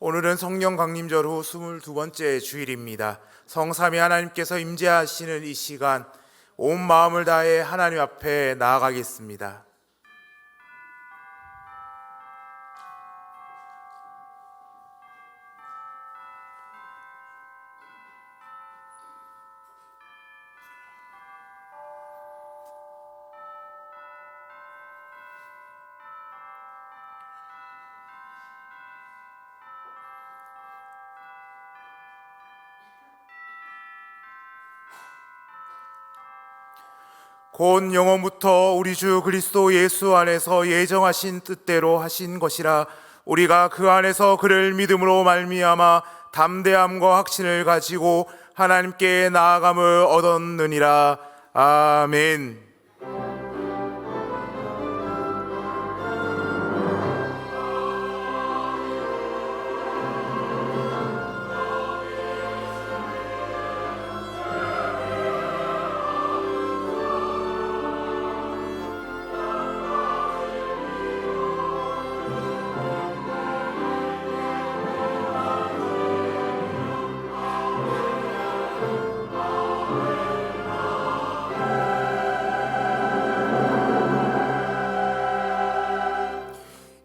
오늘은 성령 강림절 후 22번째 주일입니다. 성삼위 하나님께서 임재하시는 이 시간, 온 마음을 다해 하나님 앞에 나아가겠습니다. 곧 영원부터 우리 주 그리스도 예수 안에서 예정하신 뜻대로 하신 것이라. 우리가 그 안에서 그를 믿음으로 말미암아 담대함과 확신을 가지고 하나님께 나아감을 얻었느니라. 아멘.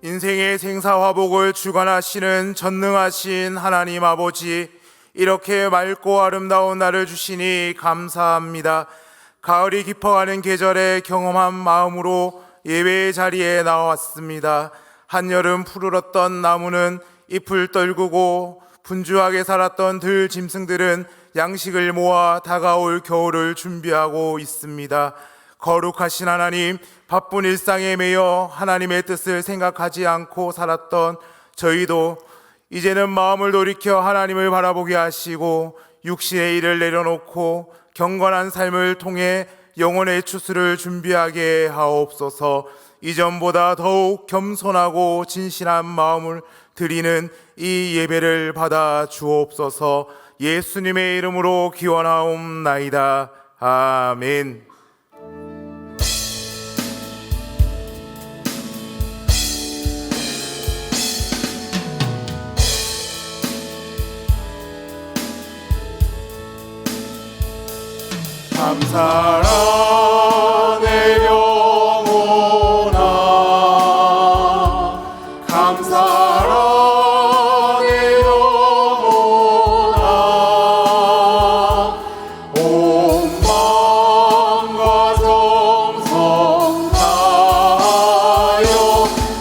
인생의 생사화복을 주관하시는 전능하신 하나님 아버지, 이렇게 맑고 아름다운 날을 주시니 감사합니다. 가을이 깊어가는 계절에 경험한 마음으로 예배의 자리에 나왔습니다. 한여름 푸르렀던 나무는 잎을 떨구고 분주하게 살았던 들 짐승들은 양식을 모아 다가올 겨울을 준비하고 있습니다. 거룩하신 하나님, 바쁜 일상에 매여 하나님의 뜻을 생각하지 않고 살았던 저희도 이제는 마음을 돌이켜 하나님을 바라보게 하시고 육신의 일을 내려놓고 경건한 삶을 통해 영혼의 추수를 준비하게 하옵소서. 이전보다 더욱 겸손하고 진실한 마음을 드리는 이 예배를 받아 주옵소서. 예수님의 이름으로 기원하옵나이다. 아멘. 감사라 내 영혼아, 감사라 내 영혼아, 온 마음과 정성 다하여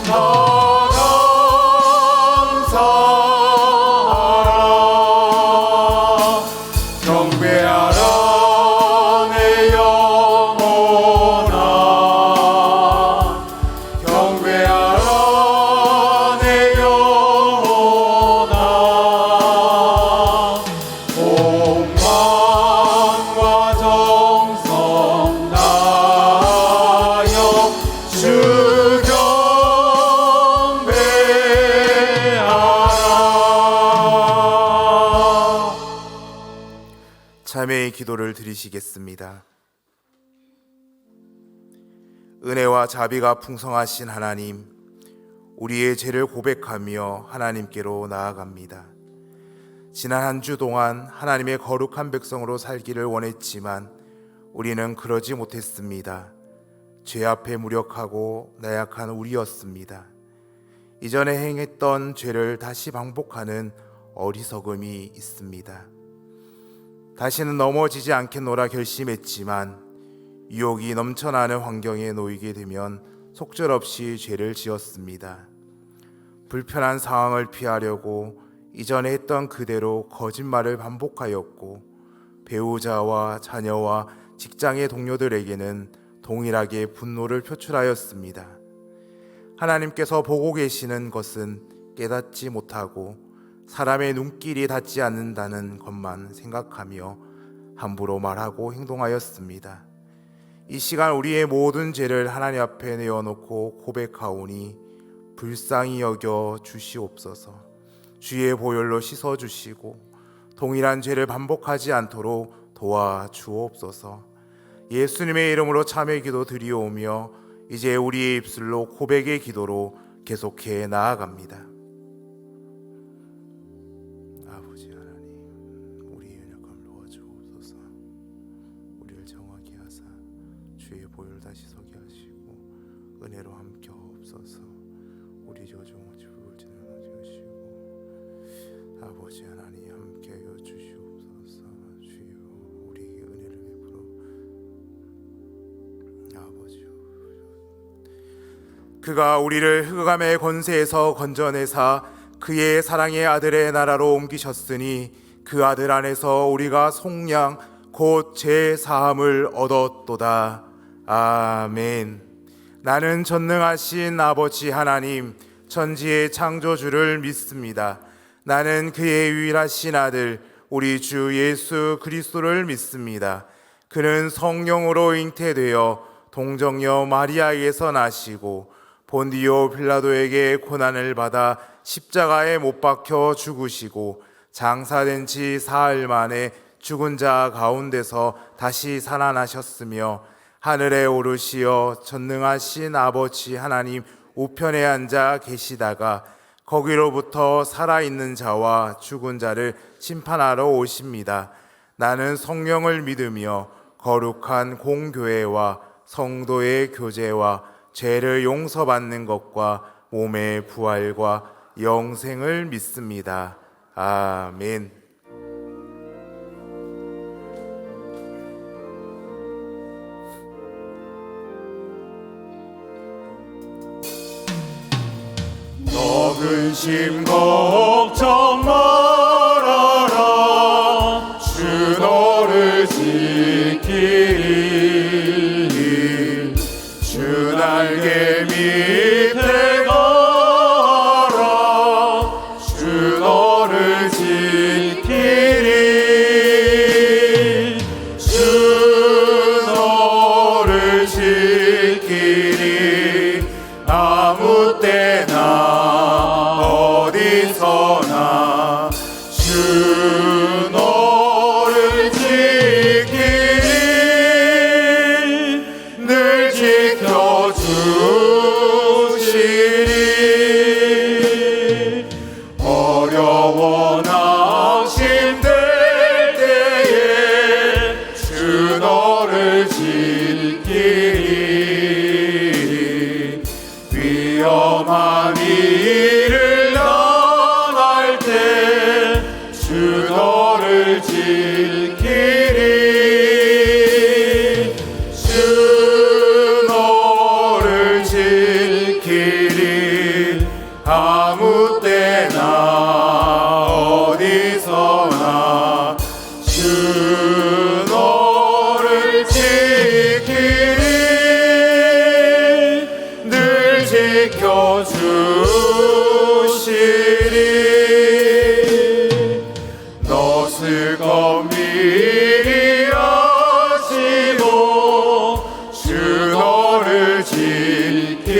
다 감사하라. 경배하라 참회의 기도를 드리시겠습니다. 은혜와 자비가 풍성하신 하나님, 우리의 죄를 고백하며 하나님께로 나아갑니다. 지난 한 주 동안 하나님의 거룩한 백성으로 살기를 원했지만 우리는 그러지 못했습니다. 죄 앞에 무력하고 나약한 우리였습니다. 이전에 행했던 죄를 다시 반복하는 어리석음이 있습니다. 다시는 넘어지지 않겠노라 결심했지만 유혹이 넘쳐나는 환경에 놓이게 되면 속절없이 죄를 지었습니다. 불편한 상황을 피하려고 이전에 했던 그대로 거짓말을 반복하였고, 배우자와 자녀와 직장의 동료들에게는 동일하게 분노를 표출하였습니다. 하나님께서 보고 계시는 것은 깨닫지 못하고 사람의 눈길이 닿지 않는다는 것만 생각하며 함부로 말하고 행동하였습니다. 이 시간 우리의 모든 죄를 하나님 앞에 내어놓고 고백하오니 불쌍히 여겨 주시옵소서. 주의 보혈로 씻어주시고 동일한 죄를 반복하지 않도록 도와주옵소서. 예수님의 이름으로 참회 기도 드리오며 이제 우리의 입술로 고백의 기도로 계속해 나아갑니다. 아버지 하나님, 우리의 연약함을 도와주옵소서. 우리를 정하게 하사 주의 보혈 다시 서게 하시고 은혜로 함께 하옵소서. 우리 조종을 죽을지는 주시고 아버지 하나님 함께 하여 주시옵소서. 주여 우리에게 은혜를 베풀어 아버지, 그가 우리를 흑암의 권세에서 건져내사 그의 사랑의 아들의 나라로 옮기셨으니 그 아들 안에서 우리가 속량 곧 죄사함을 얻었도다. 아멘. 나는 전능하신 아버지 하나님, 천지의 창조주를 믿습니다. 나는 그의 유일하신 아들 우리 주 예수 그리스도를 믿습니다. 그는 성령으로 잉태되어 동정녀 마리아에게서 나시고 본디오 빌라도에게 고난을 받아 십자가에 못 박혀 죽으시고 장사된 지 사흘 만에 죽은 자 가운데서 다시 살아나셨으며 하늘에 오르시어 전능하신 아버지 하나님 우편에 앉아 계시다가 거기로부터 살아있는 자와 죽은 자를 심판하러 오십니다. 나는 성령을 믿으며 거룩한 공교회와 성도의 교제와 죄를 용서받는 것과 몸의 부활과 영생을 믿습니다. 아멘. 너 근심 걱정 말아라. 주 너를 지키리. 주 날개 밑에 가라. 주 너를 지키리. 주 너를 지키리. 아무 때나 어디서나 주 너를 지키리. 늘 지켜주시리. 어려워 낙심될 때에 주 너를 지키리. 위험한 일을 당할 때 주 너를 지키리. 주 너를 지키리. 아무 때나 어디서나 주 너를 지키리. 늘 지켜주시리. 너 슬픔 미리 아시고 주 너를 지키리.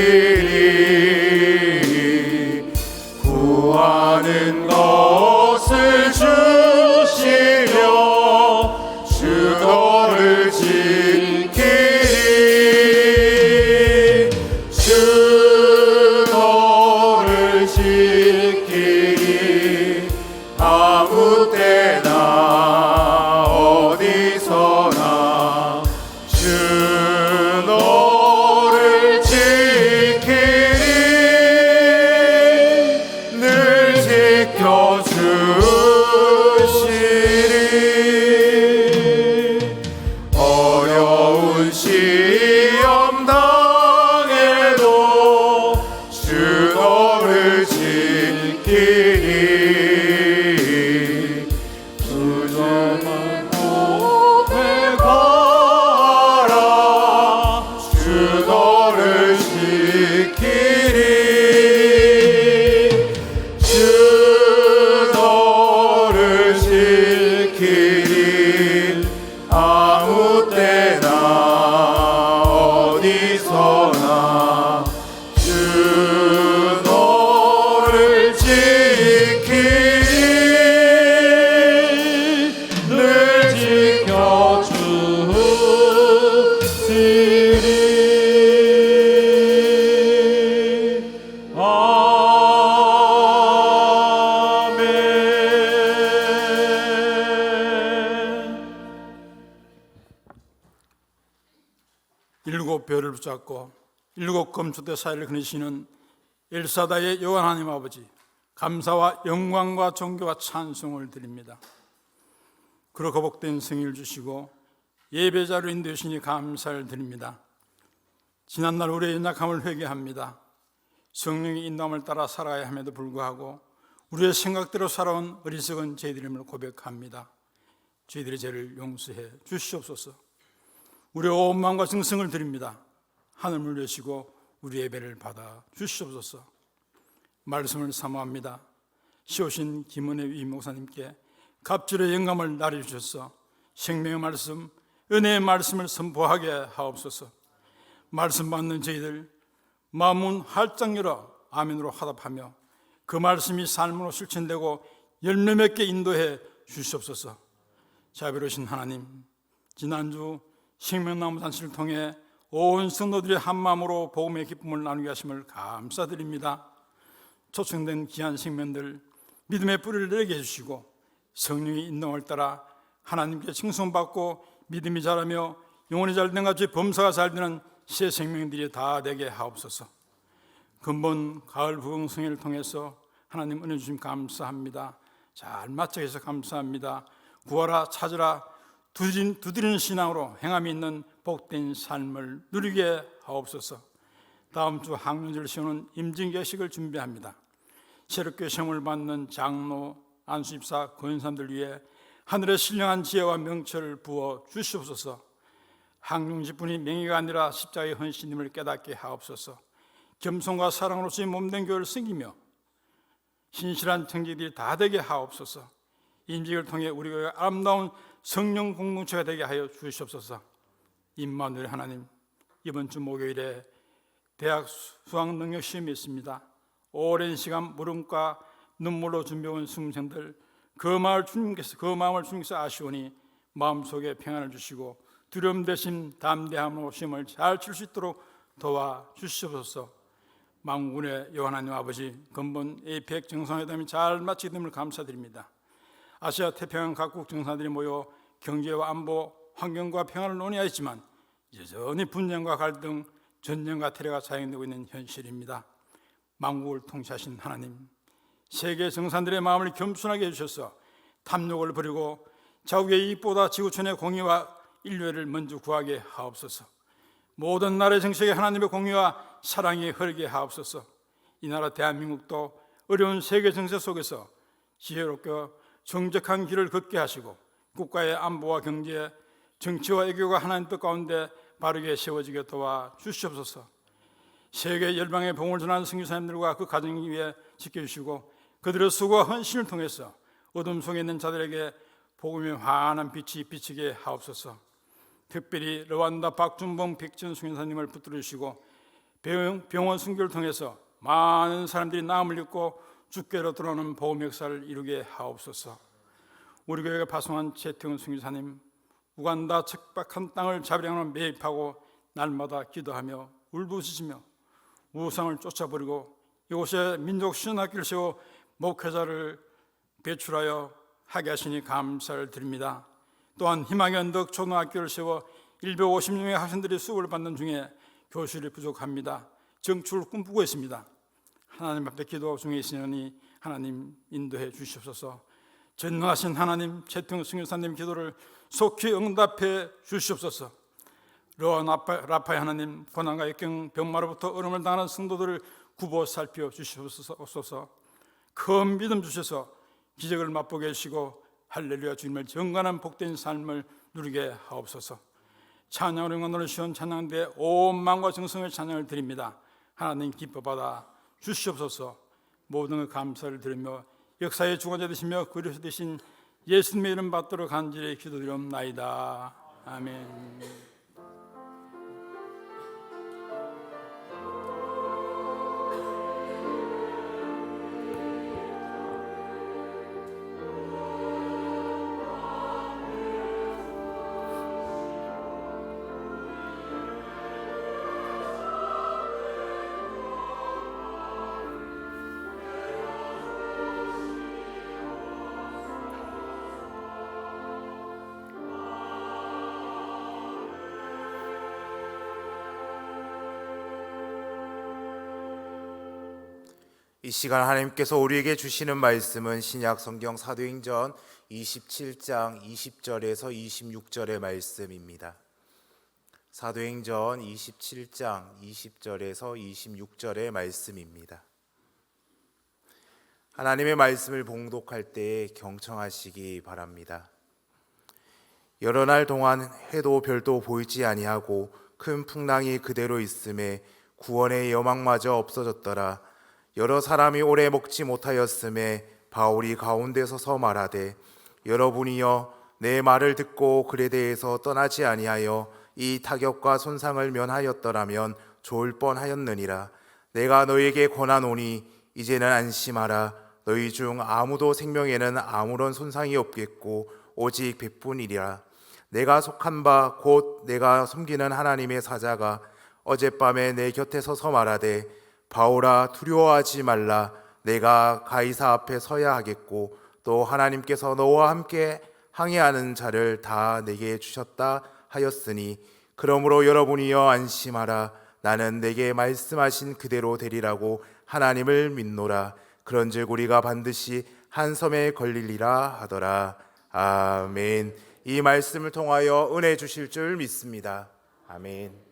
구하는 것을 주시려 주 너를 지키리. 주 너를 지키리. 아무 때나 어디서나 주 너를 지키리. 늘 지켜주시리. 어려운 시험 당해도 주 너를 지키리. 부정한 곳에 가라. 주 너를 지키리. 주 너를 지키리. 아무 때나 어디서나 주 너를 지키리. 일곱 별을 붙잡고 일곱 검초대 사이를 그리시는 엘사다의 여호와 하나님 아버지, 감사와 영광과 존귀와 찬송을 드립니다. 그렇고 복된 생일을 주시고 예배자로 인도하시니 감사를 드립니다. 지난날 우리의 연약함을 회개합니다. 성령의 인도함을 따라 살아야 함에도 불구하고 우리의 생각대로 살아온 어리석은 저희들임을 고백합니다. 저희들의 죄를 용서해 주시옵소서. 우리의 온 마음과 정성을 드립니다. 하늘을 여시고 우리의 예배를 받아 주시옵소서. 말씀을 사모합니다. 시오신 김은혜 위목사님께 갑절의 영감을 나눠주셔서 생명의 말씀, 은혜의 말씀을 선포하게 하옵소서. 말씀 받는 저희들 마음은 활짝 열어 아멘으로 화답하며 그 말씀이 삶으로 실천되고 열매 맺게 인도해 주시옵소서. 자비로우신 하나님, 지난주 생명나무 잔치를 통해 온 성도들이 한마음으로 복음의 기쁨을 나누게 하심을 감사드립니다. 초청된 귀한 생명들 믿음의 뿌리를 내게 해주시고 성령의 인도를 따라 하나님께 칭송받고 믿음이 자라며 영혼이 잘된 같이 범사가 잘되는 새 생명들이 다 되게 하옵소서. 근본 가을 부흥성회를 통해서 하나님 은혜 주심 감사합니다. 잘 맞춰서 감사합니다. 구하라 찾으라 두드리는 신앙으로 행함이 있는 복된 삶을 누리게 하옵소서. 다음 주 학년절 시오는 임진개식을 준비합니다. 새롭게 시험을 받는 장로, 안수집사, 권사님들 위해 하늘의 신령한 지혜와 명철을 부어 주시옵소서. 항룡직분이 명예가 아니라 십자가의 헌신임을 깨닫게 하옵소서. 겸손과 사랑으로서의 몸된 교회를 섬기며 신실한 청지들이 다 되게 하옵소서. 임직을 통해 우리 교회가 아름다운 성령 공동체가 되게 하여 주시옵소서. 임마누엘 하나님, 이번 주 목요일에 대학 수학 능력 시험이 있습니다. 오랜 시간 물음과 눈물로 준비해온 수험생들 그 마음을 주님께서 아시오니 마음속에 평안을 주시고 두려움 대신 담대함으로 시험을 잘 칠 수 있도록 도와주시옵소서. 만군의 여호와 하나님 아버지, 근본 APEC 정상회담이 잘 마치게 됨을 감사드립니다. 아시아 태평양 각국 정상들이 모여 경제와 안보, 환경과 평화를 논의하였지만 여전히 분쟁과 갈등, 전쟁과 테러가 자행되고 있는 현실입니다. 만국을 통치하신 하나님, 세계 정상들의 마음을 겸손하게 해주셔서 탐욕을 버리고 자국의 이익보다 지구촌의 공의와 인류를 먼저 구하게 하옵소서. 모든 나라의 정책에 하나님의 공의와 사랑이 흐르게 하옵소서. 이 나라 대한민국도 어려운 세계 정세 속에서 지혜롭게 정직한 길을 걷게 하시고 국가의 안보와 경제, 정치와 애교가 하나님 뜻 가운데 바르게 세워지게 도와주시옵소서. 세계 열방의 복음을 전하는 선교사님들과 그 가정 위에 지켜주시고 그들의 수고와 헌신을 통해서 어둠 속에 있는 자들에게 복음의 환한 빛이 비치게 하옵소서. 특별히 르완다 박준봉 백전 선교사님을 붙들어 주시고 병원 선교를 통해서 많은 사람들이 나음을 입고 주께로 돌아오는 복음 역사를 이루게 하옵소서. 우리 교회가 파송한 최태훈 선교사님, 우간다 척박한 땅을 자비량으로 매입하고 날마다 기도하며 울부짖으며 우상을 쫓아버리고 이곳에 민족 신학교를 세워 목회자를 배출하여 하게 하시니 감사를 드립니다. 또한 희망의 언덕 초등학교를 세워 150명의 학생들이 수업을 받는 중에 교실이 부족합니다. 정축을 꿈꾸고 있습니다. 하나님 앞에 기도 중에 있으니 하나님 인도해 주시옵소서. 전능하신 하나님, 최태웅 선교사님 기도를 속히 응답해 주시옵소서. 라파의 하나님, 고난과 역경, 병마로부터 어려움을 당하는 성도들을 굽어 살펴 주시옵소서. 큰 믿음 주셔서 기적을 맛보게 해주시고 할렐루야 주님을 정관한 복된 삶을 누리게 하옵소서. 찬양으로 영광을 시온 찬양대 온 마음과 정성을 찬양을 드립니다. 하나님 기뻐 받아 주시옵소서. 모든 것 감사를 드리며 역사의 주관자 되시며 그리스도 되신 예수님의 이름 받도록 간절히 기도드리옵나이다. 아멘. 이 시간 하나님께서 우리에게 주시는 말씀은 신약 성경 사도행전 27장 20절에서 26절의 말씀입니다. 사도행전 27장 20절에서 26절의 말씀입니다. 하나님의 말씀을 봉독할 때 경청하시기 바랍니다. 여러 날 동안 해도 별도 보이지 아니하고 큰 풍랑이 그대로 있음에 구원의 여망마저 없어졌더라. 여러 사람이 오래 먹지 못하였음에 바울이 가운데 서서 말하되 여러분이여 내 말을 듣고 글에 대해서 떠나지 아니하여 이 타격과 손상을 면하였더라면 좋을 뻔하였느니라. 내가 너희에게 권하노니 이제는 안심하라. 너희 중 아무도 생명에는 아무런 손상이 없겠고 오직 백분이리라. 내가 속한 바 곧 내가 섬기는 하나님의 사자가 어젯밤에 내 곁에 서서 말하되 바울아 두려워하지 말라. 내가 가이사 앞에 서야 하겠고 또 하나님께서 너와 함께 항해하는 자를 다 내게 주셨다 하였으니 그러므로 여러분이여 안심하라. 나는 내게 말씀하신 그대로 되리라고 하나님을 믿노라. 그런즉 우리가 반드시 한 섬에 걸리리라 하더라. 아멘. 이 말씀을 통하여 은혜 주실 줄 믿습니다. 아멘.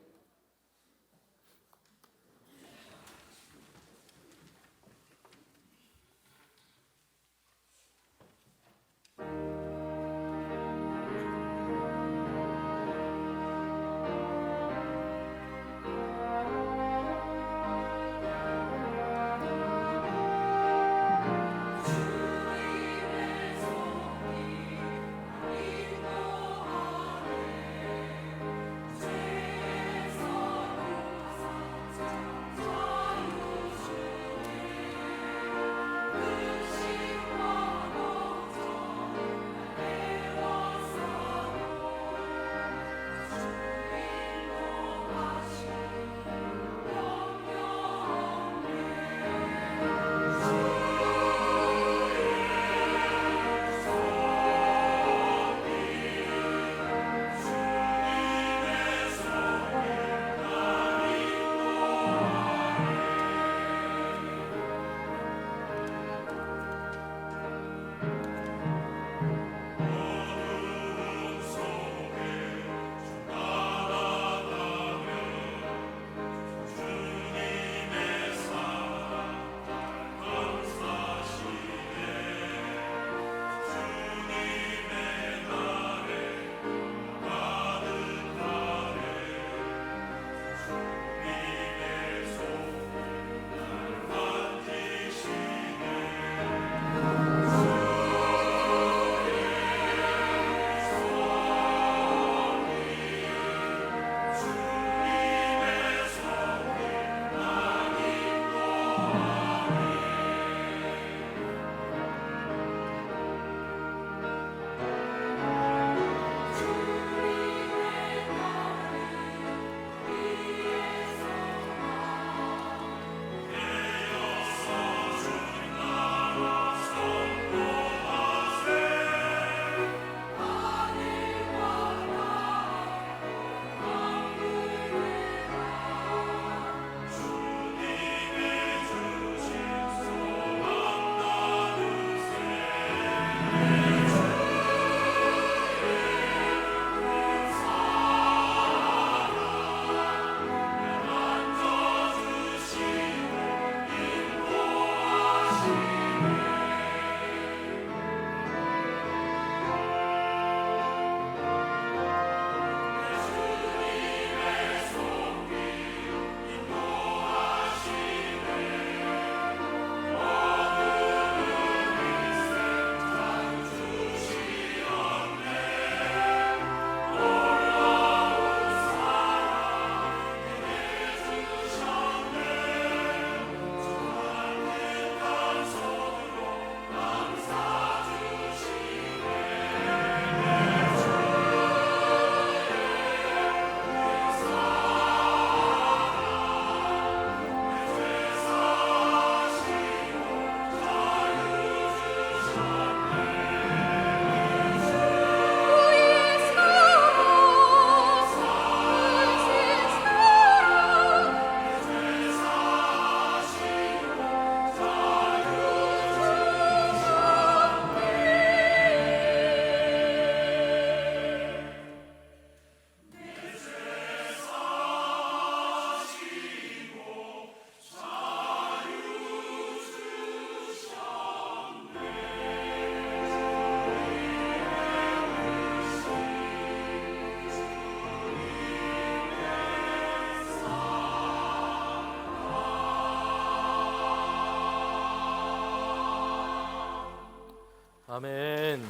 아멘.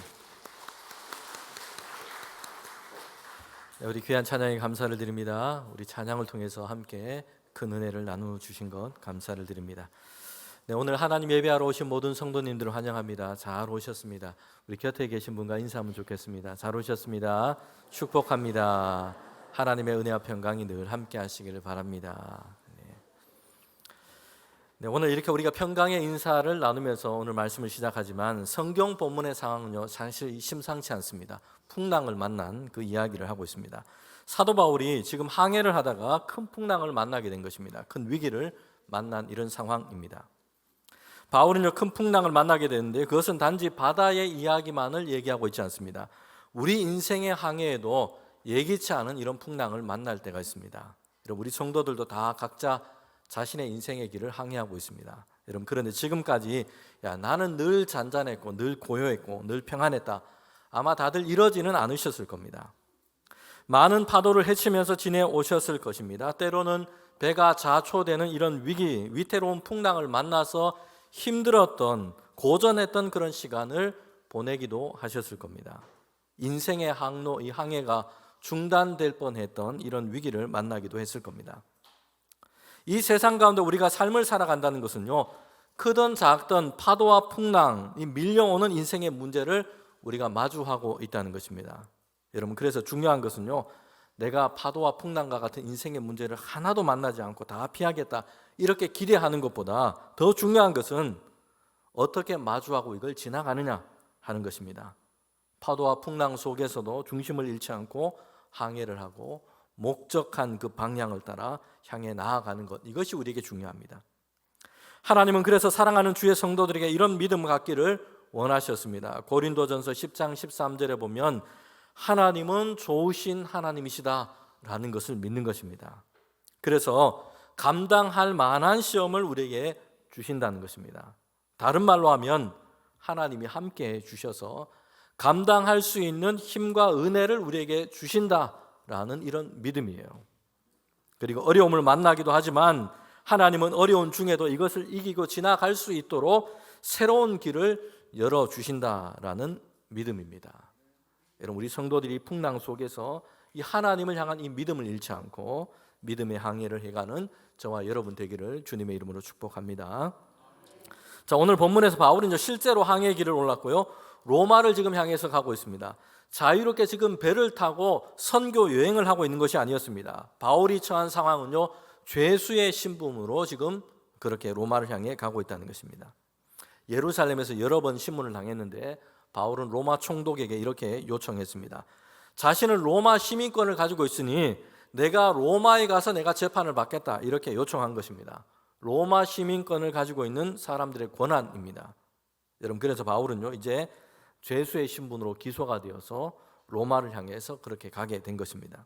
네, 우리 귀한 찬양에 감사를 드립니다. 우리 찬양을 통해서 함께 큰 은혜를 나누어 주신 것 감사를 드립니다. 네, 오늘 하나님 예배하러 오신 모든 성도님들을 환영합니다. 잘 오셨습니다. 우리 곁에 계신 분과 인사하면 좋겠습니다. 잘 오셨습니다. 축복합니다. 하나님의 은혜와 평강이 늘 함께 하시기를 바랍니다. 네, 오늘 이렇게 우리가 평강의 인사를 나누면서 오늘 말씀을 시작하지만 성경 본문의 상황은요 사실 심상치 않습니다. 풍랑을 만난 그 이야기를 하고 있습니다. 사도 바울이 지금 항해를 하다가 큰 풍랑을 만나게 된 것입니다. 큰 위기를 만난 이런 상황입니다. 바울은요 큰 풍랑을 만나게 되는데 그것은 단지 바다의 이야기만을 얘기하고 있지 않습니다. 우리 인생의 항해에도 예기치 않은 이런 풍랑을 만날 때가 있습니다. 여러분, 우리 성도들도 다 각자 자신의 인생의 길을 항해하고 있습니다. 여러분, 그런데 지금까지 나는 늘 잔잔했고 늘 고요했고 늘 평안했다, 아마 다들 이러지는 않으셨을 겁니다. 많은 파도를 헤치면서 지내오셨을 것입니다. 때로는 배가 자초되는 이런 위기, 위태로운 풍랑을 만나서 힘들었던, 고전했던 그런 시간을 보내기도 하셨을 겁니다. 인생의 항로, 이 항해가 중단될 뻔했던 이런 위기를 만나기도 했을 겁니다. 이 세상 가운데 우리가 삶을 살아간다는 것은요, 크든 작든 파도와 풍랑, 이 밀려오는 인생의 문제를 우리가 마주하고 있다는 것입니다. 여러분, 그래서 중요한 것은요, 내가 파도와 풍랑과 같은 인생의 문제를 하나도 만나지 않고 다 피하겠다 이렇게 기대하는 것보다 더 중요한 것은 어떻게 마주하고 이걸 지나가느냐 하는 것입니다. 파도와 풍랑 속에서도 중심을 잃지 않고 항해를 하고 목적한 그 방향을 따라 향해 나아가는 것, 이것이 우리에게 중요합니다. 하나님은 그래서 사랑하는 주의 성도들에게 이런 믿음을 갖기를 원하셨습니다. 고린도전서 10장 13절에 보면 하나님은 좋으신 하나님이시다라는 것을 믿는 것입니다. 그래서 감당할 만한 시험을 우리에게 주신다는 것입니다. 다른 말로 하면 하나님이 함께해 주셔서 감당할 수 있는 힘과 은혜를 우리에게 주신다라는 이런 믿음이에요. 그리고 어려움을 만나기도 하지만 하나님은 어려운 중에도 이것을 이기고 지나갈 수 있도록 새로운 길을 열어주신다라는 믿음입니다. 여러분, 우리 성도들이 풍랑 속에서 이 하나님을 향한 이 믿음을 잃지 않고 믿음의 항해를 해가는 저와 여러분 되기를 주님의 이름으로 축복합니다. 자, 오늘 본문에서 바울은 이제 실제로 항해 길을 올랐고요, 로마를 지금 향해서 가고 있습니다. 자유롭게 지금 배를 타고 선교 여행을 하고 있는 것이 아니었습니다. 바울이 처한 상황은요, 죄수의 신분으로 지금 그렇게 로마를 향해 가고 있다는 것입니다. 예루살렘에서 여러 번 신문을 당했는데 바울은 로마 총독에게 이렇게 요청했습니다. 자신은 로마 시민권을 가지고 있으니 내가 로마에 가서 내가 재판을 받겠다, 이렇게 요청한 것입니다. 로마 시민권을 가지고 있는 사람들의 권한입니다. 여러분, 그래서 바울은요 이제 죄수의 신분으로 기소가 되어서 로마를 향해서 그렇게 가게 된 것입니다.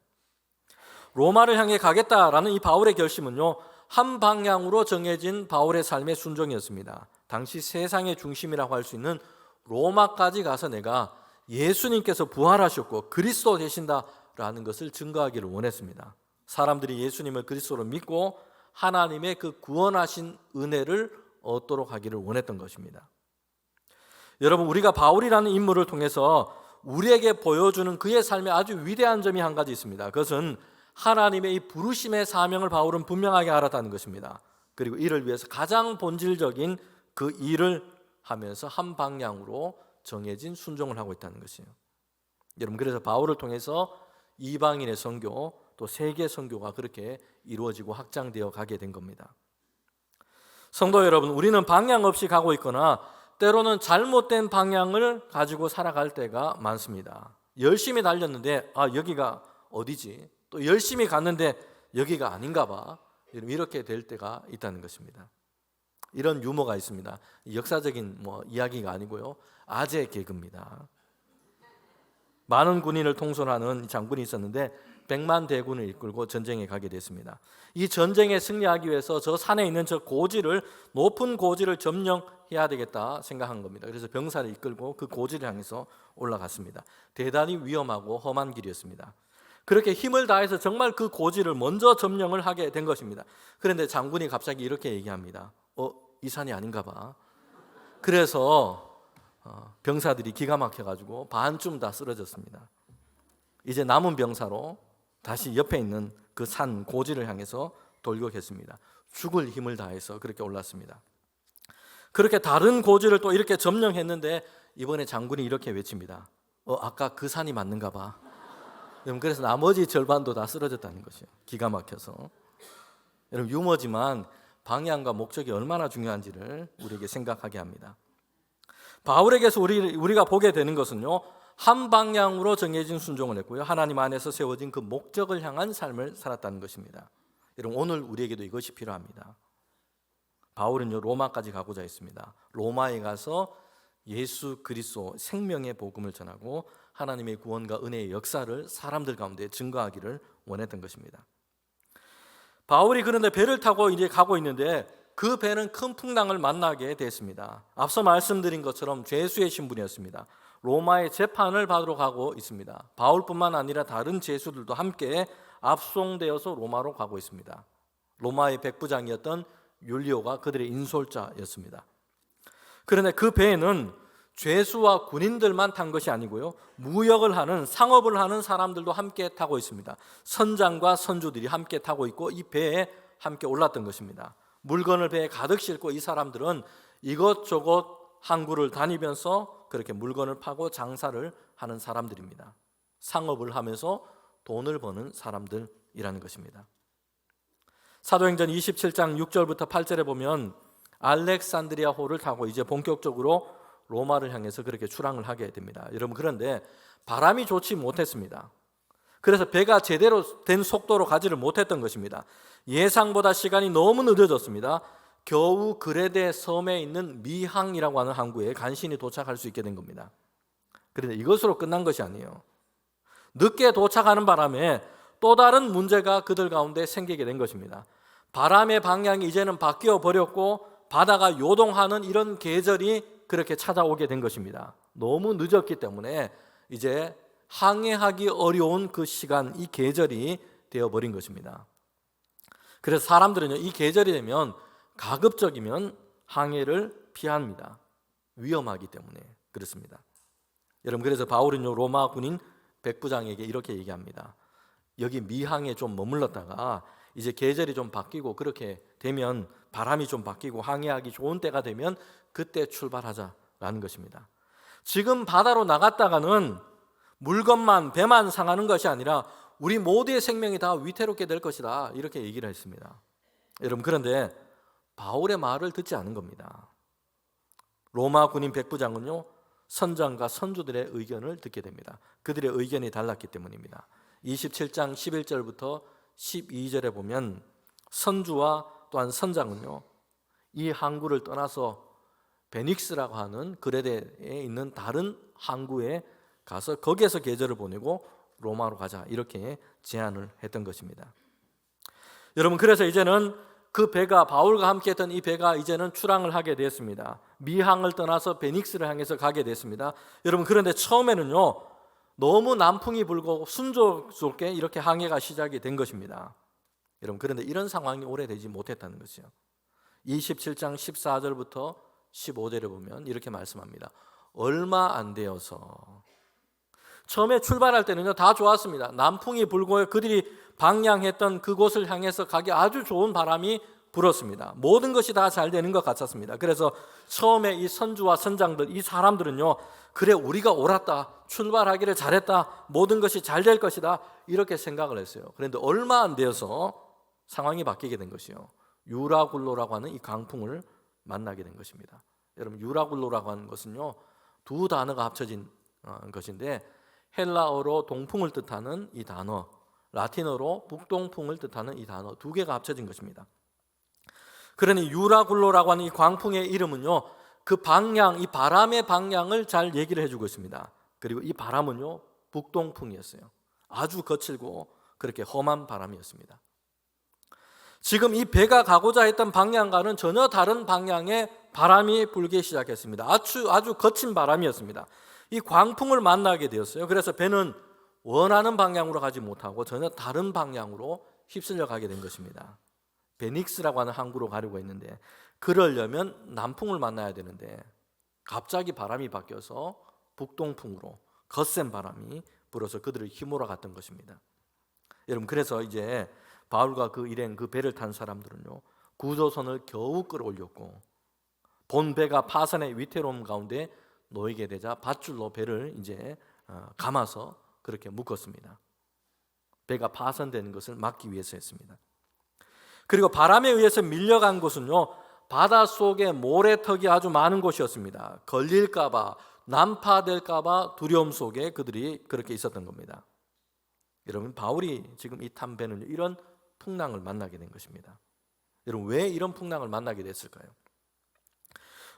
로마를 향해 가겠다라는 이 바울의 결심은요, 한 방향으로 정해진 바울의 삶의 순종이었습니다. 당시 세상의 중심이라고 할 수 있는 로마까지 가서 내가 예수님께서 부활하셨고 그리스도 되신다라는 것을 증거하기를 원했습니다. 사람들이 예수님을 그리스도로 믿고 하나님의 그 구원하신 은혜를 얻도록 하기를 원했던 것입니다. 여러분, 우리가 바울이라는 인물을 통해서 우리에게 보여주는 그의 삶에 아주 위대한 점이 한 가지 있습니다. 그것은 하나님의 이 부르심의 사명을 바울은 분명하게 알았다는 것입니다. 그리고 이를 위해서 가장 본질적인 그 일을 하면서 한 방향으로 정해진 순종을 하고 있다는 것이에요. 여러분, 그래서 바울을 통해서 이방인의 선교, 또 세계 선교가 그렇게 이루어지고 확장되어 가게 된 겁니다. 성도 여러분, 우리는 방향 없이 가고 있거나 때로는 잘못된 방향을 가지고 살아갈 때가 많습니다. 열심히 달렸는데 여기가 어디지? 또 열심히 갔는데 여기가 아닌가 봐. 이렇게 될 때가 있다는 것입니다. 이런 유머가 있습니다. 역사적인 이야기가 아니고요, 아재 개그입니다. 많은 군인을 통솔하는 장군이 있었는데 100만 대군을 이끌고 전쟁에 가게 됐습니다. 이 전쟁에 승리하기 위해서 저 산에 있는 저 고지를, 높은 고지를 점령해야 되겠다 생각한 겁니다. 그래서 병사를 이끌고 그 고지를 향해서 올라갔습니다. 대단히 위험하고 험한 길이었습니다. 그렇게 힘을 다해서 정말 그 고지를 먼저 점령을 하게 된 것입니다. 그런데 장군이 갑자기 이렇게 얘기합니다. 이 산이 아닌가 봐. 그래서 병사들이 기가 막혀가지고 반쯤 다 쓰러졌습니다. 이제 남은 병사로 다시 옆에 있는 그 산 고지를 향해서 돌격했습니다. 죽을 힘을 다해서 그렇게 올랐습니다. 그렇게 다른 고지를 또 이렇게 점령했는데 이번에 장군이 이렇게 외칩니다. 아까 그 산이 맞는가 봐. 여러분, 그래서 나머지 절반도 다 쓰러졌다는 것이요. 기가 막혀서. 여러분, 유머지만 방향과 목적이 얼마나 중요한지를 우리에게 생각하게 합니다. 바울에게서 우리가 보게 되는 것은요, 한 방향으로 정해진 순종을 했고요, 하나님 안에서 세워진 그 목적을 향한 삶을 살았다는 것입니다. 여러분, 오늘 우리에게도 이것이 필요합니다. 바울은요, 로마까지 가고자 했습니다. 로마에 가서 예수 그리스도 생명의 복음을 전하고 하나님의 구원과 은혜의 역사를 사람들 가운데 증거하기를 원했던 것입니다. 바울이 그런데 배를 타고 이제 가고 있는데 그 배는 큰 풍랑을 만나게 됐습니다. 앞서 말씀드린 것처럼 죄수의 신분이었습니다. 로마의 재판을 받으러 가고 있습니다. 바울뿐만 아니라 다른 죄수들도 함께 압송되어서 로마로 가고 있습니다. 로마의 백부장이었던 율리오가 그들의 인솔자였습니다. 그런데 그 배에는 죄수와 군인들만 탄 것이 아니고요, 무역을 하는, 상업을 하는 사람들도 함께 타고 있습니다. 선장과 선주들이 함께 타고 있고 이 배에 함께 올랐던 것입니다. 물건을 배에 가득 싣고 이 사람들은 이것저것 항구를 다니면서 그렇게 물건을 파고 장사를 하는 사람들입니다. 상업을 하면서 돈을 버는 사람들이라는 것입니다. 사도행전 27장 6절부터 8절에 보면 알렉산드리아호를 타고 이제 본격적으로 로마를 향해서 그렇게 출항을 하게 됩니다. 여러분, 그런데 바람이 좋지 못했습니다. 그래서 배가 제대로 된 속도로 가지를 못했던 것입니다. 예상보다 시간이 너무 늦어졌습니다. 겨우 그레데 섬에 있는 미항이라고 하는 항구에 간신히 도착할 수 있게 된 겁니다. 그런데 이것으로 끝난 것이 아니에요. 늦게 도착하는 바람에 또 다른 문제가 그들 가운데 생기게 된 것입니다. 바람의 방향이 이제는 바뀌어 버렸고 바다가 요동하는 이런 계절이 그렇게 찾아오게 된 것입니다. 너무 늦었기 때문에 이제 항해하기 어려운 그 시간, 이 계절이 되어버린 것입니다. 그래서 사람들은요, 이 계절이 되면 가급적이면 항해를 피합니다. 위험하기 때문에 그렇습니다. 여러분, 그래서 바울은요, 로마 군인 백부장에게 이렇게 얘기합니다. 여기 미항에 좀 머물렀다가 이제 계절이 좀 바뀌고 그렇게 되면, 바람이 좀 바뀌고 항해하기 좋은 때가 되면 그때 출발하자라는 것입니다. 지금 바다로 나갔다가는 물건만, 배만 상하는 것이 아니라 우리 모두의 생명이 다 위태롭게 될 것이다, 이렇게 얘기를 했습니다. 여러분, 그런데 바울의 말을 듣지 않은 겁니다. 로마 군인 백부장은요, 선장과 선주들의 의견을 듣게 됩니다. 그들의 의견이 달랐기 때문입니다. 27장 11절부터 12절에 보면 선주와 또한 선장은요, 이 항구를 떠나서 베닉스라고 하는 그레데에 있는 다른 항구에 가서 거기에서 계절을 보내고 로마로 가자, 이렇게 제안을 했던 것입니다. 여러분, 그래서 이제는 그 배가, 바울과 함께 했던 이 배가 이제는 출항을 하게 됐습니다. 미항을 떠나서 베닉스를 향해서 가게 됐습니다. 여러분, 그런데 처음에는요, 너무 남풍이 불고 순조롭게 이렇게 항해가 시작이 된 것입니다. 여러분, 그런데 이런 상황이 오래되지 못했다는 것이요. 27장 14절부터 15절에 보면 이렇게 말씀합니다. 얼마 안 되어서, 처음에 출발할 때는요, 다 좋았습니다. 남풍이 불고 그들이 방향했던 그곳을 향해서 가기 아주 좋은 바람이 불었습니다. 모든 것이 다 잘 되는 것 같았습니다. 그래서 처음에 이 선주와 선장들, 이 사람들은요, 그래, 우리가 옳았다, 출발하기를 잘했다, 모든 것이 잘 될 것이다, 이렇게 생각을 했어요. 그런데 얼마 안 되어서 상황이 바뀌게 된 것이요, 유라굴로라고 하는 이 강풍을 만나게 된 것입니다. 여러분, 유라굴로라고 하는 것은요, 두 단어가 합쳐진 것인데, 헬라어로 동풍을 뜻하는 이 단어, 라틴어로 북동풍을 뜻하는 이 단어 두 개가 합쳐진 것입니다. 그러니 유라굴로라고 하는 이 광풍의 이름은요, 그 방향, 이 바람의 방향을 잘 얘기를 해주고 있습니다. 그리고 이 바람은요, 북동풍이었어요. 아주 거칠고 그렇게 험한 바람이었습니다. 지금 이 배가 가고자 했던 방향과는 전혀 다른 방향의 바람이 불기 시작했습니다. 아주 거친 바람이었습니다. 이 광풍을 만나게 되었어요. 그래서 배는 원하는 방향으로 가지 못하고 전혀 다른 방향으로 휩쓸려 가게 된 것입니다. 베닉스라고 하는 항구로 가려고 했는데, 그러려면 남풍을 만나야 되는데 갑자기 바람이 바뀌어서 북동풍으로 거센 바람이 불어서 그들을 휘몰아 갔던 것입니다. 여러분, 그래서 이제 바울과 그 일행, 그 배를 탄 사람들은요, 구조선을 겨우 끌어올렸고 본 배가 파선의 위태로움 가운데 놓이게 되자 밧줄로 배를 이제 감아서 그렇게 묶었습니다. 배가 파선되는 것을 막기 위해서였습니다. 그리고 바람에 의해서 밀려간 곳은요, 바닷속에 모래턱이 아주 많은 곳이었습니다. 걸릴까봐, 난파될까봐 두려움 속에 그들이 그렇게 있었던 겁니다. 여러분, 바울이 지금 이 탄 배는 이런 풍랑을 만나게 된 것입니다. 여러분, 왜 이런 풍랑을 만나게 됐을까요?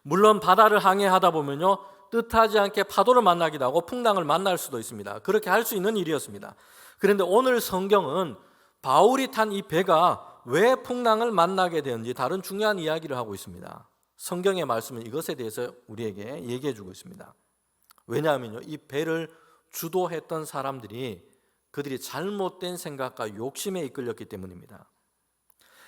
물론 바다를 항해하다 보면요, 뜻하지 않게 파도를 만나기도 하고 풍랑을 만날 수도 있습니다. 그렇게 할 수 있는 일이었습니다. 그런데 오늘 성경은 바울이 탄 이 배가 왜 풍랑을 만나게 되었는지 다른 중요한 이야기를 하고 있습니다. 성경의 말씀은 이것에 대해서 우리에게 얘기해 주고 있습니다. 왜냐하면요, 이 배를 주도했던 사람들이 그들이 잘못된 생각과 욕심에 이끌렸기 때문입니다.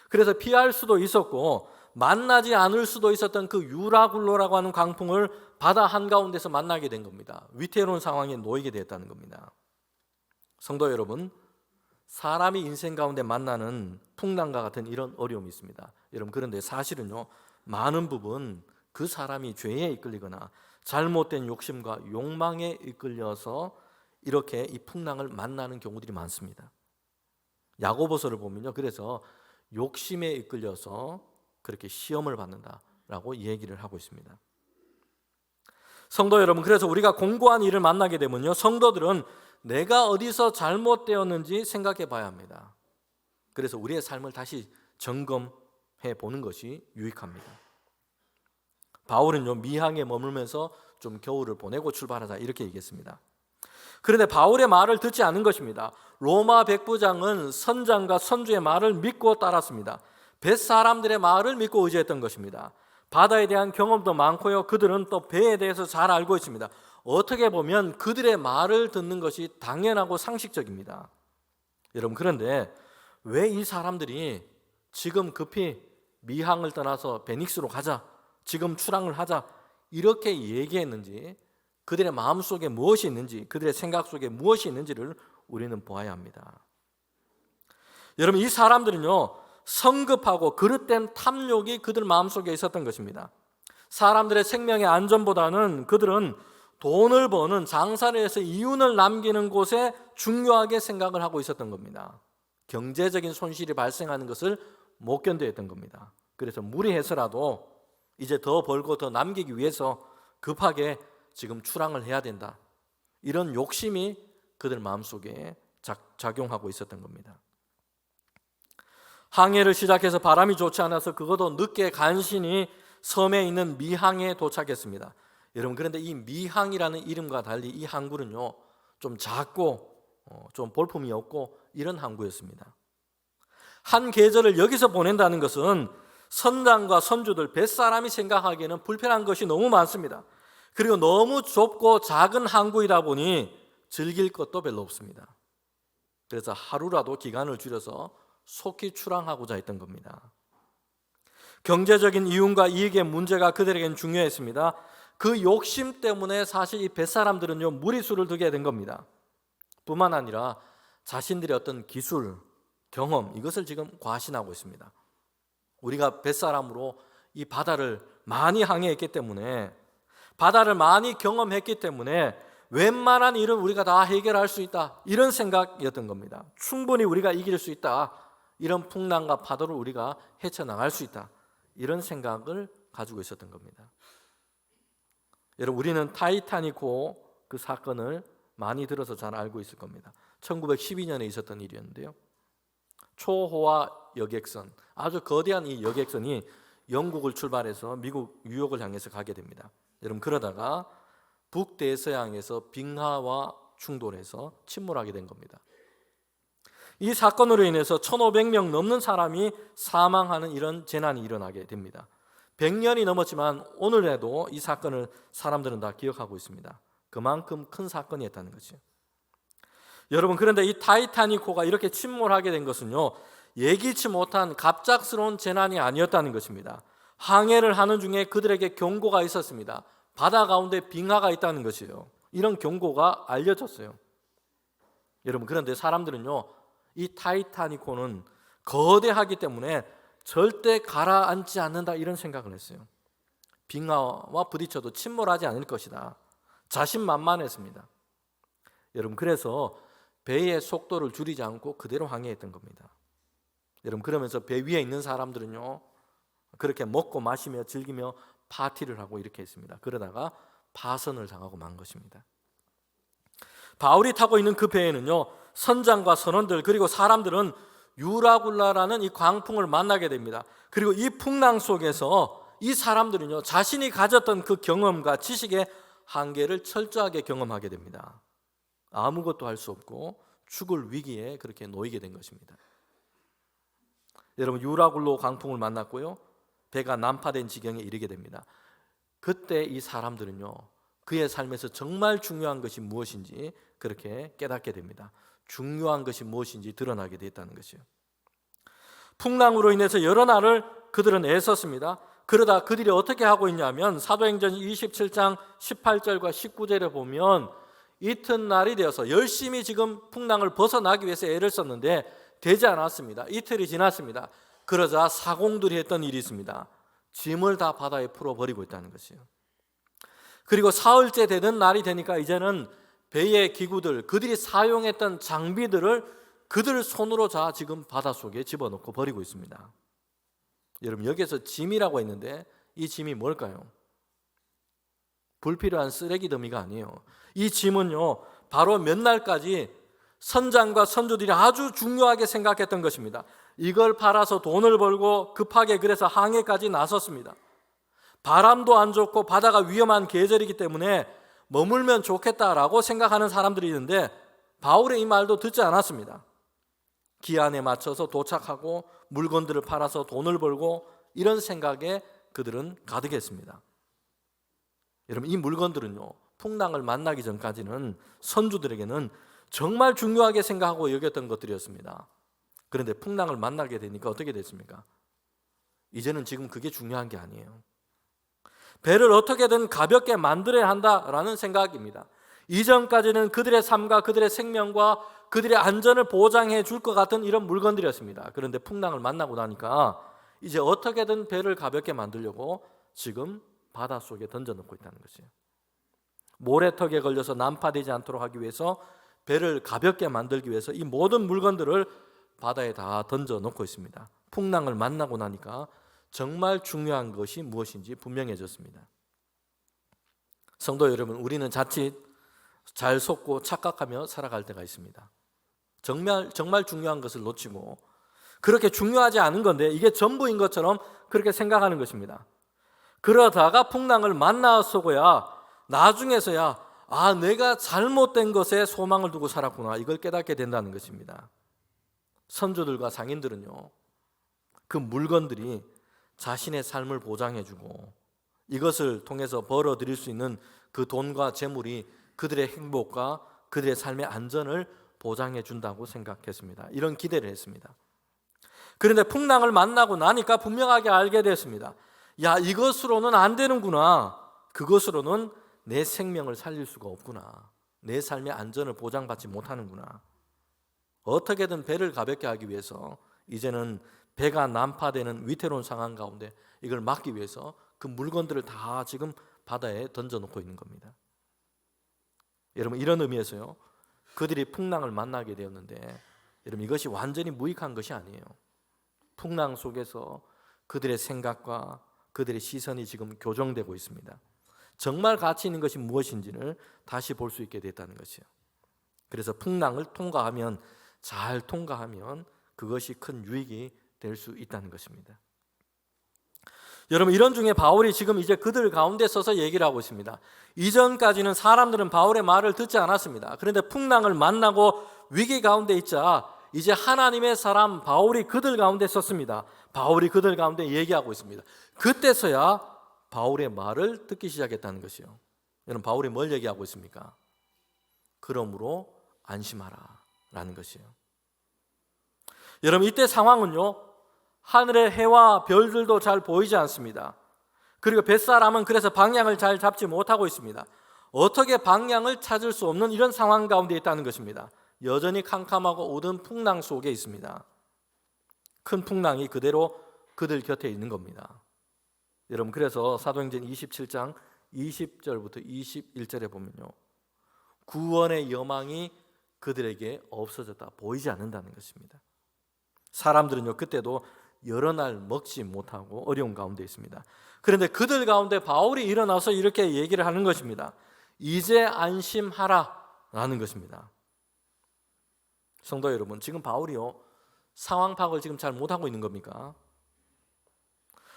그래서 피할 수도 있었고 만나지 않을 수도 있었던 그 유라굴로라고 하는 광풍을 바다 한가운데서 만나게 된 겁니다. 위태로운 상황에 놓이게 되었다는 겁니다. 성도 여러분, 사람이 인생 가운데 만나는 풍랑과 같은 이런 어려움이 있습니다. 여러분, 그런데 사실은요, 많은 부분 그 사람이 죄에 이끌리거나 잘못된 욕심과 욕망에 이끌려서 이렇게 이 풍랑을 만나는 경우들이 많습니다. 야고보서를 보면요, 그래서 욕심에 이끌려서 그렇게 시험을 받는다라고 얘기를 하고 있습니다. 성도 여러분, 그래서 우리가 공고한 일을 만나게 되면요, 성도들은 내가 어디서 잘못되었는지 생각해 봐야 합니다. 그래서 우리의 삶을 다시 점검해 보는 것이 유익합니다. 바울은요, 미항에 머물면서 좀 겨울을 보내고 출발하자 이렇게 얘기했습니다. 그런데 바울의 말을 듣지 않은 것입니다. 로마 백부장은 선장과 선주의 말을 믿고 따랐습니다. 뱃사람들의 말을 믿고 의지했던 것입니다. 바다에 대한 경험도 많고요, 그들은 또 배에 대해서 잘 알고 있습니다. 어떻게 보면 그들의 말을 듣는 것이 당연하고 상식적입니다. 여러분, 그런데 왜 이 사람들이 지금 급히 미항을 떠나서 베닉스로 가자, 지금 출항을 하자 이렇게 얘기했는지, 그들의 마음속에 무엇이 있는지, 그들의 생각 속에 무엇이 있는지를 우리는 보아야 합니다. 여러분, 이 사람들은요, 성급하고 그릇된 탐욕이 그들 마음속에 있었던 것입니다. 사람들의 생명의 안전보다는 그들은 돈을 버는, 장사를 해서 이윤을 남기는 곳에 중요하게 생각을 하고 있었던 겁니다. 경제적인 손실이 발생하는 것을 못 견뎌했던 겁니다. 그래서 무리해서라도 이제 더 벌고 더 남기기 위해서 급하게 지금 출항을 해야 된다, 이런 욕심이 그들 마음속에 작용하고 있었던 겁니다. 항해를 시작해서 바람이 좋지 않아서 그것도 늦게 간신히 섬에 있는 미항에 도착했습니다. 여러분, 그런데 이 미항이라는 이름과 달리 이 항구는요, 좀 작고 좀 볼품이 없고 이런 항구였습니다. 한 계절을 여기서 보낸다는 것은 선장과 선주들, 뱃사람이 생각하기에는 불편한 것이 너무 많습니다. 그리고 너무 좁고 작은 항구이다 보니 즐길 것도 별로 없습니다. 그래서 하루라도 기간을 줄여서 속히 출항하고자 했던 겁니다. 경제적인 이윤과 이익의 문제가 그들에겐 중요했습니다. 그 욕심 때문에 사실 이 뱃사람들은요, 무리수를 두게 된 겁니다. 뿐만 아니라 자신들의 어떤 기술, 경험, 이것을 지금 과신하고 있습니다. 우리가 뱃사람으로 이 바다를 많이 항해했기 때문에, 바다를 많이 경험했기 때문에 웬만한 일은 우리가 다 해결할 수 있다, 이런 생각이었던 겁니다. 충분히 우리가 이길 수 있다, 이런 풍랑과 파도를 우리가 헤쳐나갈 수 있다, 이런 생각을 가지고 있었던 겁니다. 여러분, 우리는 타이타닉호 그 사건을 많이 들어서 잘 알고 있을 겁니다. 1912년에 있었던 일이었는데요, 초호화 여객선, 아주 거대한 이 여객선이 영국을 출발해서 미국 뉴욕을 향해서 가게 됩니다. 여러분, 그러다가 북대서양에서 빙하와 충돌해서 침몰하게 된 겁니다. 이 사건으로 인해서 1,500명 넘는 사람이 사망하는 이런 재난이 일어나게 됩니다. 100년이 넘었지만 오늘에도 이 사건을 사람들은 다 기억하고 있습니다. 그만큼 큰 사건이었다는 거죠. 여러분, 그런데 이 타이타닉호가 이렇게 침몰하게 된 것은요, 예기치 못한 갑작스러운 재난이 아니었다는 것입니다. 항해를 하는 중에 그들에게 경고가 있었습니다. 바다 가운데 빙하가 있다는 것이에요. 이런 경고가 알려졌어요. 여러분, 그런데 사람들은요, 이 타이타닉호는 거대하기 때문에 절대 가라앉지 않는다 이런 생각을 했어요. 빙하와 부딪혀도 침몰하지 않을 것이다. 자신만만했습니다. 여러분, 그래서 배의 속도를 줄이지 않고 그대로 항해했던 겁니다. 여러분, 그러면서 배 위에 있는 사람들은요, 그렇게 먹고 마시며 즐기며 파티를 하고 이렇게 했습니다. 그러다가 파선을 당하고 만 것입니다. 바울이 타고 있는 그 배에는요, 선장과 선원들 그리고 사람들은 유라굴라라는 이 광풍을 만나게 됩니다. 그리고 이 풍랑 속에서 이 사람들은요, 자신이 가졌던 그 경험과 지식의 한계를 철저하게 경험하게 됩니다. 아무것도 할 수 없고 죽을 위기에 그렇게 놓이게 된 것입니다. 여러분, 유라굴로 광풍을 만났고요, 배가 난파된 지경에 이르게 됩니다. 그때 이 사람들은요, 그의 삶에서 정말 중요한 것이 무엇인지 그렇게 깨닫게 됩니다. 중요한 것이 무엇인지 드러나게 됐다는 것이요. 풍랑으로 인해서 여러 날을 그들은 애썼습니다. 그러다 그들이 어떻게 하고 있냐면 사도행전 27장 18절과 19절에 보면 이튿날이 되어서 열심히 지금 풍랑을 벗어나기 위해서 애를 썼는데 되지 않았습니다. 이틀이 지났습니다. 그러자 사공들이 했던 일이 있습니다. 짐을 다 바다에 풀어버리고 있다는 것이에요. 그리고 사흘째 되는 날이 되니까 이제는 배의 기구들, 그들이 사용했던 장비들을 그들 손으로 다 지금 바닷속에 집어넣고 버리고 있습니다. 여러분, 여기에서 짐이라고 했는데 이 짐이 뭘까요? 불필요한 쓰레기 더미가 아니에요. 이 짐은요, 바로 몇 날까지 선장과 선주들이 아주 중요하게 생각했던 것입니다. 이걸 팔아서 돈을 벌고 급하게 그래서 항해까지 나섰습니다. 바람도 안 좋고 바다가 위험한 계절이기 때문에 머물면 좋겠다라고 생각하는 사람들이 있는데 바울의 이 말도 듣지 않았습니다. 기한에 맞춰서 도착하고 물건들을 팔아서 돈을 벌고 이런 생각에 그들은 가득했습니다. 여러분, 이 물건들은요, 풍랑을 만나기 전까지는 선주들에게는 정말 중요하게 생각하고 여겼던 것들이었습니다. 그런데 풍랑을 만나게 되니까 어떻게 됐습니까? 이제는 지금 그게 중요한 게 아니에요. 배를 어떻게든 가볍게 만들어야 한다라는 생각입니다. 이전까지는 그들의 삶과 그들의 생명과 그들의 안전을 보장해 줄 것 같은 이런 물건들이었습니다. 그런데 풍랑을 만나고 나니까 이제 어떻게든 배를 가볍게 만들려고 지금 바닷속에 던져놓고 있다는 것이에요. 모래턱에 걸려서 난파되지 않도록 하기 위해서 배를 가볍게 만들기 위해서 이 모든 물건들을 바다에 다 던져놓고 있습니다. 풍랑을 만나고 나니까 정말 중요한 것이 무엇인지 분명해졌습니다. 성도 여러분, 우리는 자칫 잘 속고 착각하며 살아갈 때가 있습니다. 정말 중요한 것을 놓치고 그렇게 중요하지 않은 건데 이게 전부인 것처럼 그렇게 생각하는 것입니다. 그러다가 풍랑을 만나서고야 나중에서야 내가 잘못된 것에 소망을 두고 살았구나, 이걸 깨닫게 된다는 것입니다. 선조들과 상인들은요, 그 물건들이 자신의 삶을 보장해주고 이것을 통해서 벌어들일 수 있는 그 돈과 재물이 그들의 행복과 그들의 삶의 안전을 보장해 준다고 생각했습니다. 이런 기대를 했습니다. 그런데 풍랑을 만나고 나니까 분명하게 알게 됐습니다. 이것으로는 안 되는구나. 그것으로는 내 생명을 살릴 수가 없구나. 내 삶의 안전을 보장받지 못하는구나. 어떻게든 배를 가볍게 하기 위해서 이제는 배가 난파되는 위태로운 상황 가운데 이걸 막기 위해서 그 물건들을 다 지금 바다에 던져놓고 있는 겁니다. 여러분, 이런 의미에서요, 그들이 풍랑을 만나게 되었는데 여러분, 이것이 완전히 무익한 것이 아니에요. 풍랑 속에서 그들의 생각과 그들의 시선이 지금 교정되고 있습니다. 정말 가치 있는 것이 무엇인지를 다시 볼 수 있게 됐다는 것이에요. 그래서 풍랑을 잘 통과하면 그것이 큰 유익이 될 수 있다는 것입니다. 여러분, 이런 중에 바울이 지금 이제 그들 가운데 서서 얘기를 하고 있습니다. 이전까지는 사람들은 바울의 말을 듣지 않았습니다. 그런데 풍랑을 만나고 위기 가운데 있자 이제 하나님의 사람 바울이 그들 가운데 섰습니다. 바울이 그들 가운데 얘기하고 있습니다. 그때서야 바울의 말을 듣기 시작했다는 것이요. 여러분, 바울이 뭘 얘기하고 있습니까? 그러므로 안심하라 라는 것이에요. 여러분, 이때 상황은요, 하늘의 해와 별들도 잘 보이지 않습니다. 그리고 뱃사람은 그래서 방향을 잘 잡지 못하고 있습니다. 어떻게 방향을 찾을 수 없는 이런 상황 가운데 있다는 것입니다. 여전히 캄캄하고 어두운 풍랑 속에 있습니다. 큰 풍랑이 그대로 그들 곁에 있는 겁니다. 여러분, 그래서 사도행전 27장 20절부터 21절에 보면요, 구원의 여망이 그들에게 없어졌다, 보이지 않는다는 것입니다. 사람들은요, 그때도 여러 날 먹지 못하고 어려운 가운데 있습니다. 그런데 그들 가운데 바울이 일어나서 이렇게 얘기를 하는 것입니다. 이제 안심하라 라는 것입니다. 성도 여러분, 지금 바울이요, 상황 파악을 지금 잘 못하고 있는 겁니까?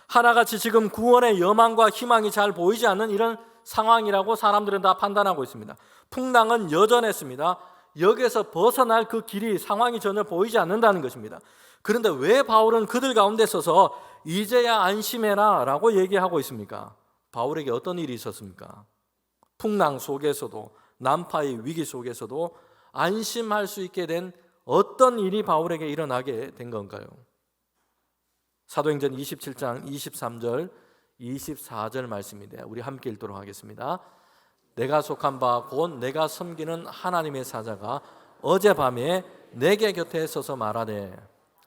하나같이 지금 구원의 여망과 희망이 잘 보이지 않는 이런 상황이라고 사람들은 다 판단하고 있습니다. 풍랑은 여전했습니다. 여기에서 벗어날 그 길이, 상황이 전혀 보이지 않는다는 것입니다. 그런데 왜 바울은 그들 가운데 서서 이제야 안심해라 라고 얘기하고 있습니까? 바울에게 어떤 일이 있었습니까? 풍랑 속에서도, 난파의 위기 속에서도 안심할 수 있게 된 어떤 일이 바울에게 일어나게 된 건가요? 사도행전 27장 23절 24절 말씀인데 우리 함께 읽도록 하겠습니다. 내가 속한 바 곧 내가 섬기는 하나님의 사자가 어젯밤에 내게 곁에 서서 말하되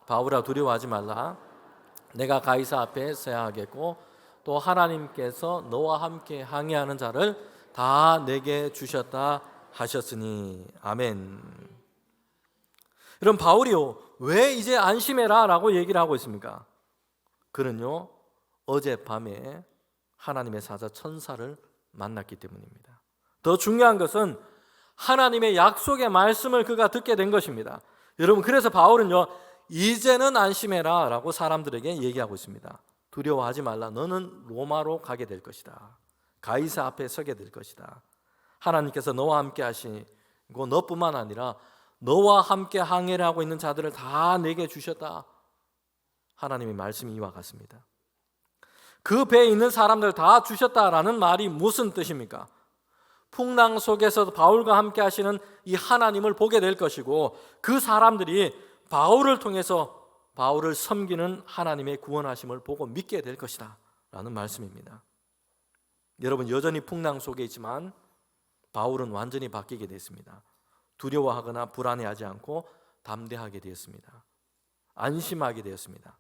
바울아 두려워하지 말라. 내가 가이사 앞에 서야 하겠고 또 하나님께서 너와 함께 항해하는 자를 다 내게 주셨다 하셨으니. 아멘. 여러분, 바울이요, 왜 이제 안심해라 라고 얘기를 하고 있습니까? 그는요, 어젯밤에 하나님의 사자 천사를 만났기 때문입니다. 더 중요한 것은 하나님의 약속의 말씀을 그가 듣게 된 것입니다. 여러분, 그래서 바울은요, 이제는 안심해라 라고 사람들에게 얘기하고 있습니다. 두려워하지 말라. 너는 로마로 가게 될 것이다. 가이사 앞에 서게 될 것이다. 하나님께서 너와 함께 하시고 너뿐만 아니라 너와 함께 항해를 하고 있는 자들을 다 내게 주셨다. 하나님의 말씀이 이와 같습니다. 그 배에 있는 사람들 다 주셨다라는 말이 무슨 뜻입니까? 풍랑 속에서 바울과 함께 하시는 이 하나님을 보게 될 것이고 그 사람들이 바울을 통해서 바울을 섬기는 하나님의 구원하심을 보고 믿게 될 것이다 라는 말씀입니다. 여러분, 여전히 풍랑 속에 있지만 바울은 완전히 바뀌게 됐습니다. 두려워하거나 불안해하지 않고 담대하게 되었습니다. 안심하게 되었습니다.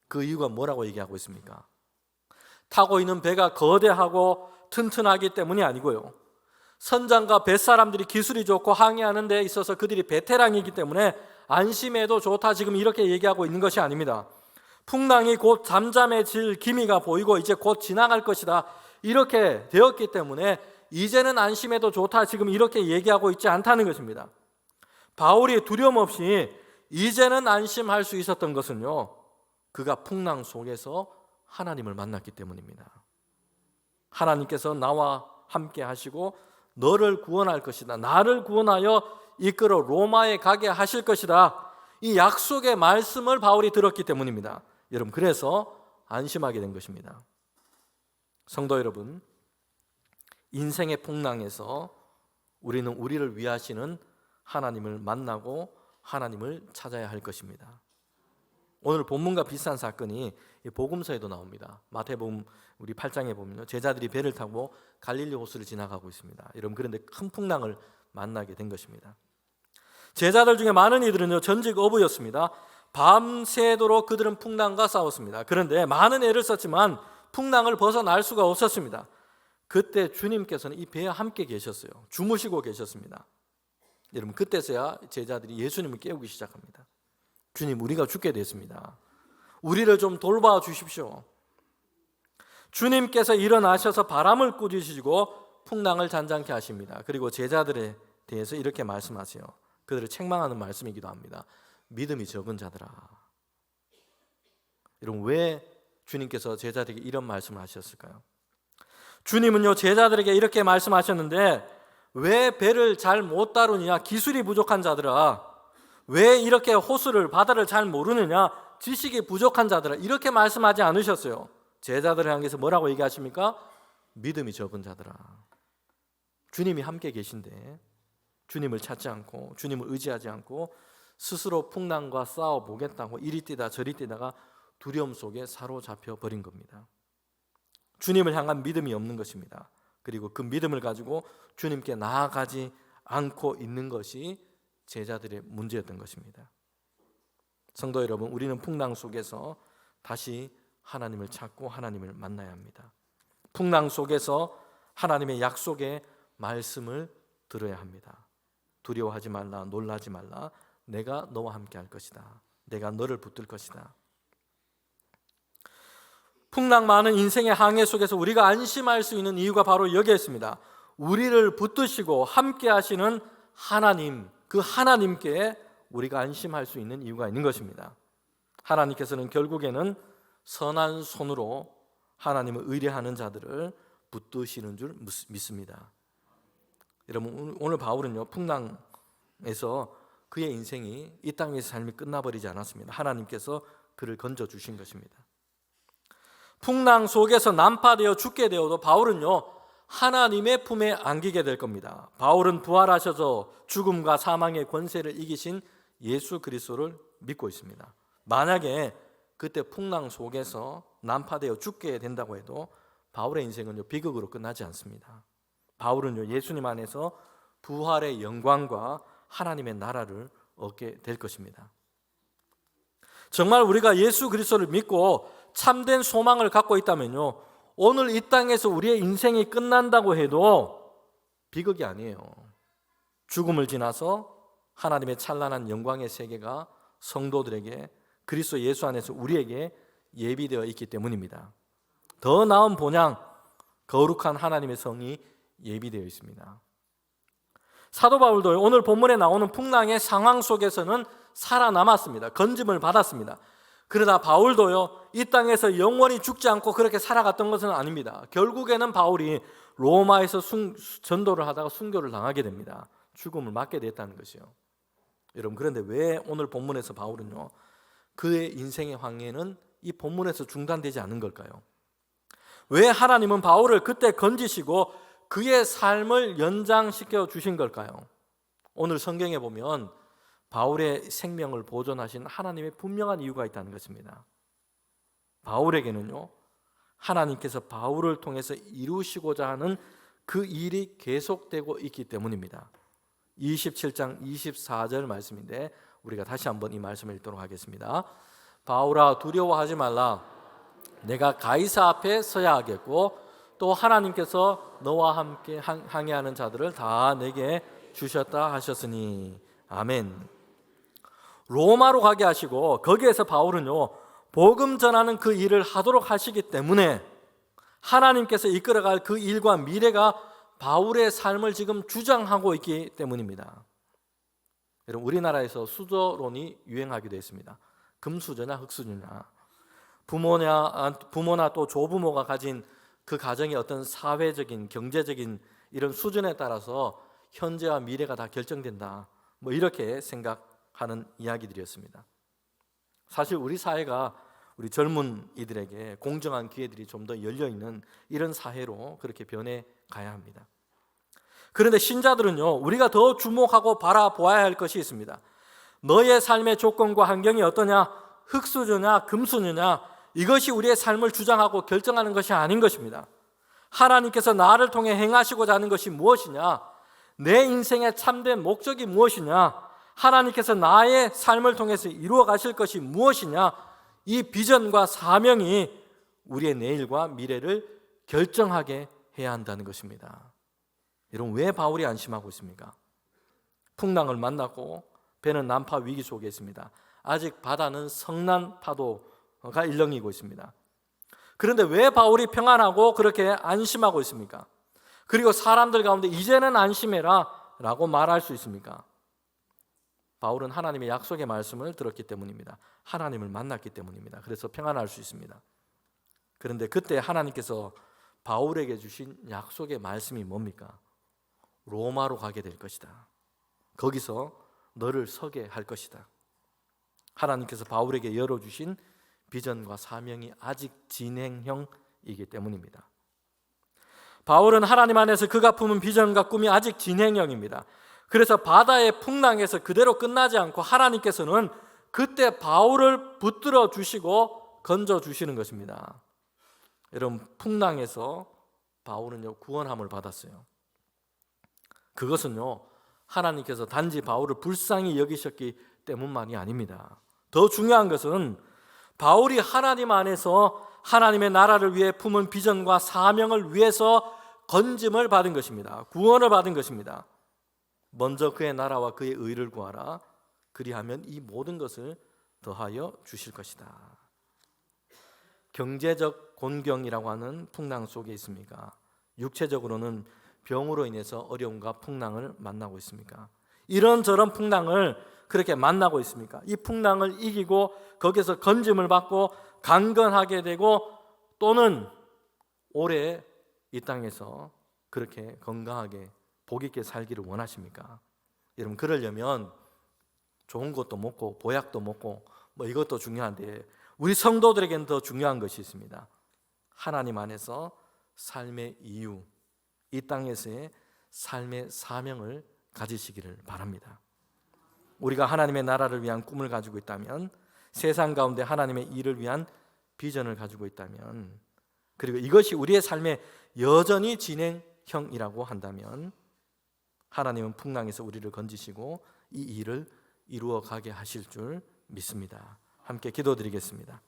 그 이유가 뭐라고 얘기하고 있습니까? 타고 있는 배가 거대하고 튼튼하기 때문이 아니고요, 선장과 뱃사람들이 기술이 좋고 항해하는 데 있어서 그들이 베테랑이기 때문에 안심해도 좋다, 지금 이렇게 얘기하고 있는 것이 아닙니다. 풍랑이 곧 잠잠해질 기미가 보이고 이제 곧 지나갈 것이다, 이렇게 되었기 때문에 이제는 안심해도 좋다, 지금 이렇게 얘기하고 있지 않다는 것입니다. 바울이 두려움 없이 이제는 안심할 수 있었던 것은요, 그가 풍랑 속에서 하나님을 만났기 때문입니다. 하나님께서 나와 함께 하시고 너를 구원할 것이다, 나를 구원하여 이끌어 로마에 가게 하실 것이다, 이 약속의 말씀을 바울이 들었기 때문입니다. 여러분, 그래서 안심하게 된 것입니다. 성도 여러분, 인생의 풍랑에서 우리는 우리를 위하시는 하나님을 만나고 하나님을 찾아야 할 것입니다. 오늘 본문과 비슷한 사건이 복음서에도 나옵니다. 마태복음 우리 8장에 보면요, 제자들이 배를 타고 갈릴리 호수를 지나가고 있습니다. 여러분, 그런데 큰 풍랑을 만나게 된 것입니다. 제자들 중에 많은 이들은요, 전직 어부였습니다. 밤새도록 그들은 풍랑과 싸웠습니다. 그런데 많은 애를 썼지만 풍랑을 벗어날 수가 없었습니다. 그때 주님께서는 이 배에 함께 계셨어요. 주무시고 계셨습니다. 여러분, 그때서야 제자들이 예수님을 깨우기 시작합니다. 주님, 우리가 죽게 됐습니다. 우리를 좀 돌봐 주십시오. 주님께서 일어나셔서 바람을 꾸짖으시고 풍랑을 잔잔케 하십니다. 그리고 제자들에 대해서 이렇게 말씀하세요. 그들을 책망하는 말씀이기도 합니다. 믿음이 적은 자들아. 여러분, 왜 주님께서 제자들에게 이런 말씀을 하셨을까요? 주님은요, 제자들에게 이렇게 말씀하셨는데 왜 배를 잘 못 다루느냐, 기술이 부족한 자들아, 왜 이렇게 호수를, 바다를 잘 모르느냐, 지식이 부족한 자들아, 이렇게 말씀하지 않으셨어요. 제자들을 향해서 뭐라고 얘기하십니까? 믿음이 적은 자들아. 주님이 함께 계신데 주님을 찾지 않고 주님을 의지하지 않고 스스로 풍랑과 싸워보겠다고 이리 뛰다 저리 뛰다가 두려움 속에 사로잡혀 버린 겁니다. 주님을 향한 믿음이 없는 것입니다. 그리고 그 믿음을 가지고 주님께 나아가지 않고 있는 것이 제자들의 문제였던 것입니다. 성도 여러분, 우리는 풍랑 속에서 다시 하나님을 찾고 하나님을 만나야 합니다. 풍랑 속에서 하나님의 약속의 말씀을 들어야 합니다. 두려워하지 말라, 놀라지 말라, 내가 너와 함께 할 것이다. 내가 너를 붙들 것이다. 풍랑 많은 인생의 항해 속에서 우리가 안심할 수 있는 이유가 바로 여기에 있습니다. 우리를 붙드시고 함께 하시는 하나님, 그 하나님께 우리가 안심할 수 있는 이유가 있는 것입니다. 하나님께서는 결국에는 선한 손으로 하나님을 의뢰하는 자들을 붙드시는 줄 믿습니다. 여러분, 오늘 바울은요, 풍랑에서 그의 인생이 이 땅에서 삶이 끝나버리지 않았습니다. 하나님께서 그를 건져주신 것입니다. 풍랑 속에서 난파되어 죽게 되어도 바울은요, 하나님의 품에 안기게 될 겁니다. 바울은 부활하셔서 죽음과 사망의 권세를 이기신 예수 그리스도를 믿고 있습니다. 만약에 그때 풍랑 속에서 난파되어 죽게 된다고 해도 바울의 인생은요, 비극으로 끝나지 않습니다. 바울은요, 예수님 안에서 부활의 영광과 하나님의 나라를 얻게 될 것입니다. 정말 우리가 예수 그리스도를 믿고 참된 소망을 갖고 있다면요, 오늘 이 땅에서 우리의 인생이 끝난다고 해도 비극이 아니에요. 죽음을 지나서 하나님의 찬란한 영광의 세계가 성도들에게 그리스도 예수 안에서 우리에게 예비되어 있기 때문입니다. 더 나은 본향, 거룩한 하나님의 성이 예비되어 있습니다. 사도 바울도 오늘 본문에 나오는 풍랑의 상황 속에서는 살아남았습니다. 건짐을 받았습니다. 그러나 바울도요, 이 땅에서 영원히 죽지 않고 그렇게 살아갔던 것은 아닙니다. 결국에는 바울이 로마에서 전도를 하다가 순교를 당하게 됩니다. 죽음을 맞게 됐다는 것이요. 여러분, 그런데 왜 오늘 본문에서 바울은요, 그의 인생의 황해는 이 본문에서 중단되지 않은 걸까요? 왜 하나님은 바울을 그때 건지시고 그의 삶을 연장시켜 주신 걸까요? 오늘 성경에 보면 바울의 생명을 보존하신 하나님의 분명한 이유가 있다는 것입니다. 바울에게는요, 하나님께서 바울을 통해서 이루시고자 하는 그 일이 계속되고 있기 때문입니다. 27장 24절 말씀인데 우리가 다시 한번 이 말씀을 읽도록 하겠습니다. 바울아, 두려워하지 말라. 내가 가이사 앞에 서야 하겠고 또 하나님께서 너와 함께 항해하는 자들을 다 내게 주셨다 하셨으니 아멘. 로마로 가게 하시고 거기에서 바울은요, 복음 전하는 그 일을 하도록 하시기 때문에 하나님께서 이끌어갈 그 일과 미래가 바울의 삶을 지금 주장하고 있기 때문입니다. 여러분, 우리나라에서 수저론이 유행하기도 했습니다. 금수저냐 흙수저냐. 부모나 또 조부모가 가진 그 가정의 어떤 사회적인 경제적인 이런 수준에 따라서 현재와 미래가 다 결정된다, 뭐 이렇게 생각하는 이야기들이었습니다. 사실 우리 사회가 우리 젊은 이들에게 공정한 기회들이 좀 더 열려있는 이런 사회로 그렇게 변해 가야 합니다. 그런데 신자들은요, 우리가 더 주목하고 바라보아야 할 것이 있습니다. 너의 삶의 조건과 환경이 어떠냐, 흙수저냐 금수저냐, 이것이 우리의 삶을 주장하고 결정하는 것이 아닌 것입니다. 하나님께서 나를 통해 행하시고자 하는 것이 무엇이냐, 내 인생의 참된 목적이 무엇이냐, 하나님께서 나의 삶을 통해서 이루어 가실 것이 무엇이냐, 이 비전과 사명이 우리의 내일과 미래를 결정하게 해야 한다는 것입니다. 여러분, 왜 바울이 안심하고 있습니까? 풍랑을 만나고 배는 난파 위기 속에 있습니다. 아직 바다는 성난 파도가 일렁이고 있습니다. 그런데 왜 바울이 평안하고 그렇게 안심하고 있습니까? 그리고 사람들 가운데 이제는 안심해라 라고 말할 수 있습니까? 바울은 하나님의 약속의 말씀을 들었기 때문입니다. 하나님을 만났기 때문입니다. 그래서 평안할 수 있습니다. 그런데 그때 하나님께서 바울에게 주신 약속의 말씀이 뭡니까? 로마로 가게 될 것이다. 거기서 너를 서게 할 것이다. 하나님께서 바울에게 열어주신 비전과 사명이 아직 진행형이기 때문입니다. 바울은 하나님 안에서 그가 품은 비전과 꿈이 아직 진행형입니다. 그래서 바다의 풍랑에서 그대로 끝나지 않고 하나님께서는 그때 바울을 붙들어 주시고 건져 주시는 것입니다. 여러분 풍랑에서 바울은요 구원함을 받았어요. 그것은요 하나님께서 단지 바울을 불쌍히 여기셨기 때문만이 아닙니다. 더 중요한 것은 바울이 하나님 안에서 하나님의 나라를 위해 품은 비전과 사명을 위해서 건짐을 받은 것입니다. 구원을 받은 것입니다. 먼저 그의 나라와 그의 의를 구하라. 그리하면 이 모든 것을 더하여 주실 것이다. 경제적 곤경이라고 하는 풍랑 속에 있습니까? 육체적으로는 병으로 인해서 어려움과 풍랑을 만나고 있습니까? 이런저런 풍랑을 그렇게 만나고 있습니까? 이 풍랑을 이기고 거기서 건짐을 받고 강건하게 되고 또는 오래 이 땅에서 그렇게 건강하게 복 있게 살기를 원하십니까? 여러분 그러려면 좋은 것도 먹고 보약도 먹고 뭐 이것도 중요한데 우리 성도들에게는 더 중요한 것이 있습니다. 하나님 안에서 삶의 이유, 이 땅에서의 삶의 사명을 가지시기를 바랍니다. 우리가 하나님의 나라를 위한 꿈을 가지고 있다면, 세상 가운데 하나님의 일을 위한 비전을 가지고 있다면, 그리고 이것이 우리의 삶의 여전히 진행형이라고 한다면 하나님은 풍랑에서 우리를 건지시고 이 일을 이루어 가게 하실 줄 믿습니다. 함께 기도드리겠습니다.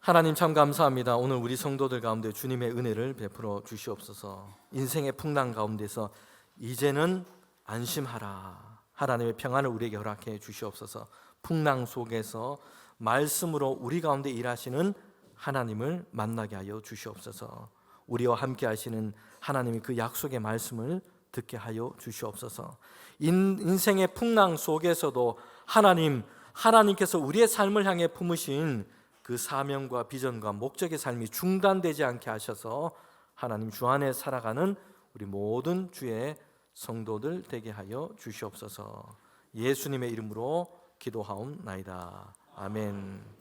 하나님 참 감사합니다. 오늘 우리 성도들 가운데 주님의 은혜를 베풀어 주시옵소서. 인생의 풍랑 가운데서 이제는 안심하라. 하나님의 평안을 우리에게 허락해 주시옵소서. 풍랑 속에서 말씀으로 우리 가운데 일하시는 하나님을 만나게 하여 주시옵소서. 우리와 함께 하시는 하나님의 그 약속의 말씀을 듣게 하여 주시옵소서. 인생의 풍랑 속에서도 하나님께서 우리의 삶을 향해 품으신 그 사명과 비전과 목적의 삶이 중단되지 않게 하셔서 하나님 주 안에 살아가는 우리 모든 주의 성도들 되게 하여 주시옵소서. 예수님의 이름으로 기도하옵나이다. 아멘.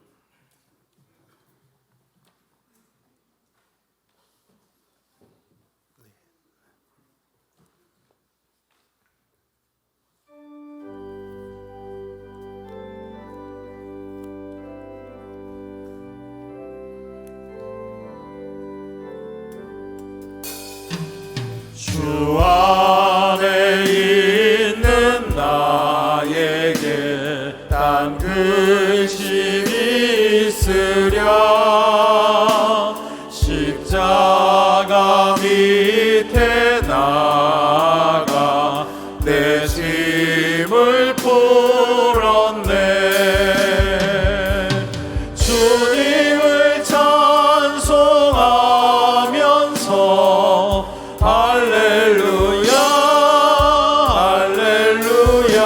주 안에 있는 나에게 단 근심이 있으랴. 십자가 밑에 나가 내 짐을 풀었네. 주님을 찬송하면서 할렐루야 할렐루야.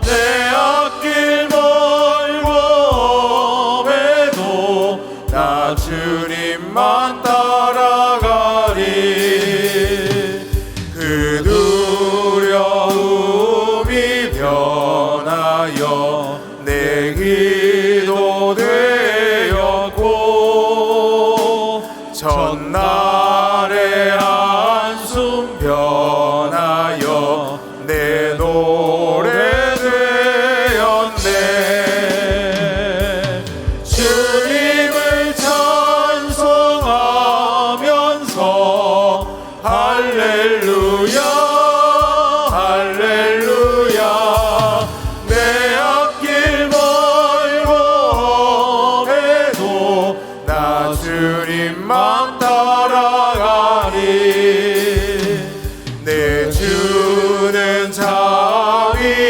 내 앞길 멀고 험해도 나 주님만 따라가리. 그 두려움이 변하여 내 기도 되었고 전날의 한숨 변하여 내 노래 되었네. 주님을 찬송하면서 할렐루야 할렐루야. 내 앞길 멀고 험해도 나 주님만 따라가리. 내 주는 자비하셔서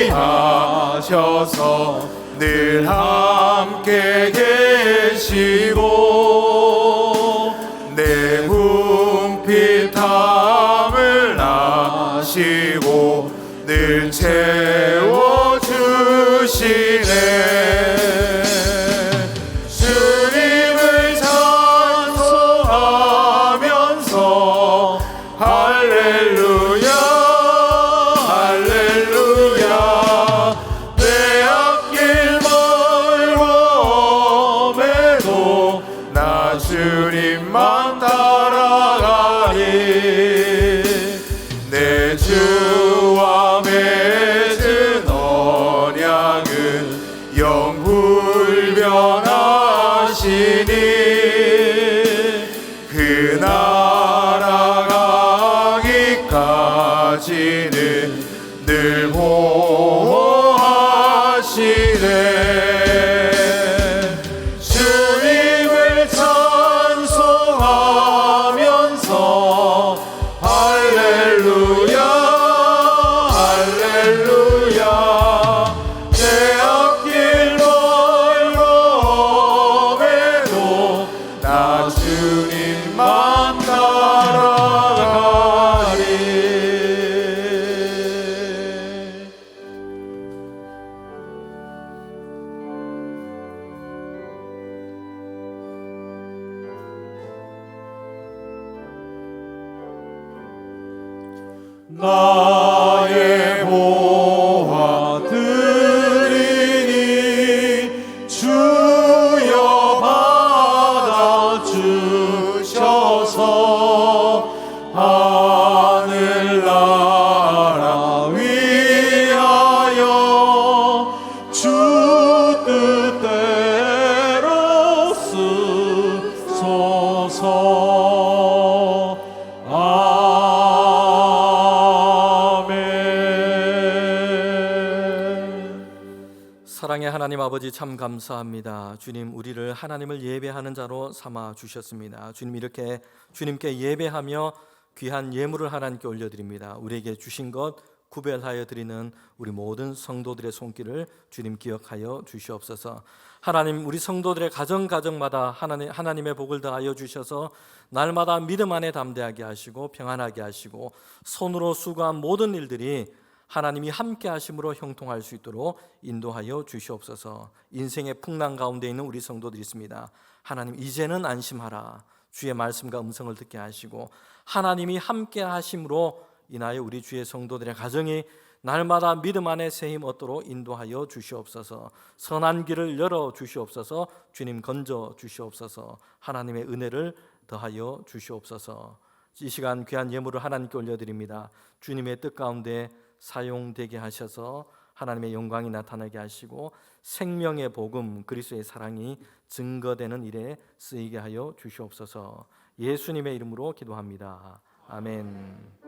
늘 함께 계시고 내 궁핍함을 아시고 늘 채워주시네. 주님을 찬송하면서 할렐루야 할렐루야. 내 앞길 멀고 험해도 나 주님만 따라가리. 내 주와 맺은 언약은 영불변하시네. 자신을 늘 보호하시네. 주님을 찬송하면서 할렐루야 할렐루야. 내 앞길 멀어봬도 나 주님만 따라가리. 나의 보화 드리니 주여 받아주셔서 하늘나라 위하여 주 뜻대로 쓰소서. 사랑의 하나님 아버지, 참 감사합니다. 주님, 우리를 하나님을 예배하는 자로 삼아 주셨습니다. 주님, 이렇게 주님께 예배하며 귀한 예물을 하나님께 올려드립니다. 우리에게 주신 것 구별하여 드리는 우리 모든 성도들의 손길을 주님 기억하여 주시옵소서. 하나님, 우리 성도들의 가정마다 하나님의 복을 더하여 주셔서 날마다 믿음 안에 담대하게 하시고 평안하게 하시고 손으로 수고한 모든 일들이 하나님이 함께 하심으로 형통할 수 있도록 인도하여 주시옵소서. 인생의 풍랑 가운데 있는 우리 성도들이 있습니다. 하나님, 이제는 안심하라. 주의 말씀과 음성을 듣게 하시고 하나님이 함께 하심으로 인하여 우리 주의 성도들의 가정이 날마다 믿음 안에 새힘 얻도록 인도하여 주시옵소서. 선한 길을 열어 주시옵소서. 주님 건져 주시옵소서. 하나님의 은혜를 더하여 주시옵소서. 이 시간 귀한 예물을 하나님께 올려드립니다. 주님의 뜻 가운데 사용되게 하셔서 하나님의 영광이 나타나게 하시고 생명의 복음, 그리스도의 사랑이 증거되는 일에 쓰이게 하여 주시옵소서. 예수님의 이름으로 기도합니다. 아멘.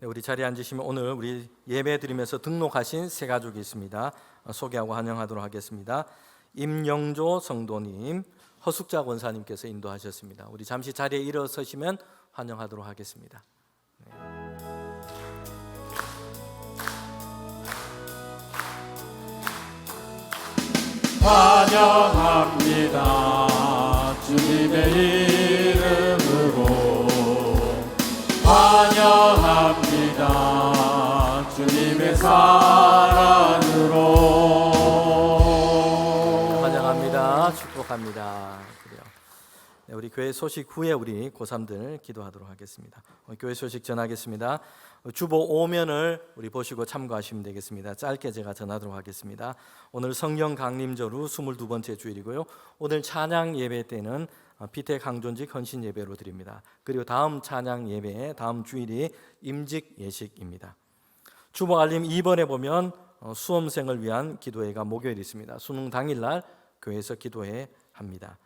우리 자리에 앉으시면 오늘 우리 예배 드리면서 등록하신 세 가족이 있습니다. 소개하고 환영하도록 하겠습니다. 임영조 성도님, 허숙자 권사님께서 인도하셨습니다. 우리 잠시 자리에 일어서시면 환영하도록 하겠습니다. 환영합니다. 주님의 이름으로 환영합니다. 주님의 사랑으로 환영합니다. 축복합니다. 그래요. 네, 우리 교회 소식 후에 우리 고3들 기도하도록 하겠습니다. 교회 소식 전하겠습니다. 주보 5면을 우리 보시고 참고하시면 되겠습니다. 짧게 제가 전하도록 하겠습니다. 오늘 성령 강림절 후 22번째 주일이고요. 오늘 찬양 예배 때는 피택 항존직 헌신 예배로 드립니다. 그리고 다음 찬양 예배 다음 주일이 임직 예식입니다. 주보 알림 2번에 보면 수험생을 위한 기도회가 목요일 있습니다. 수능 당일날 교회에서 기도회 합니다.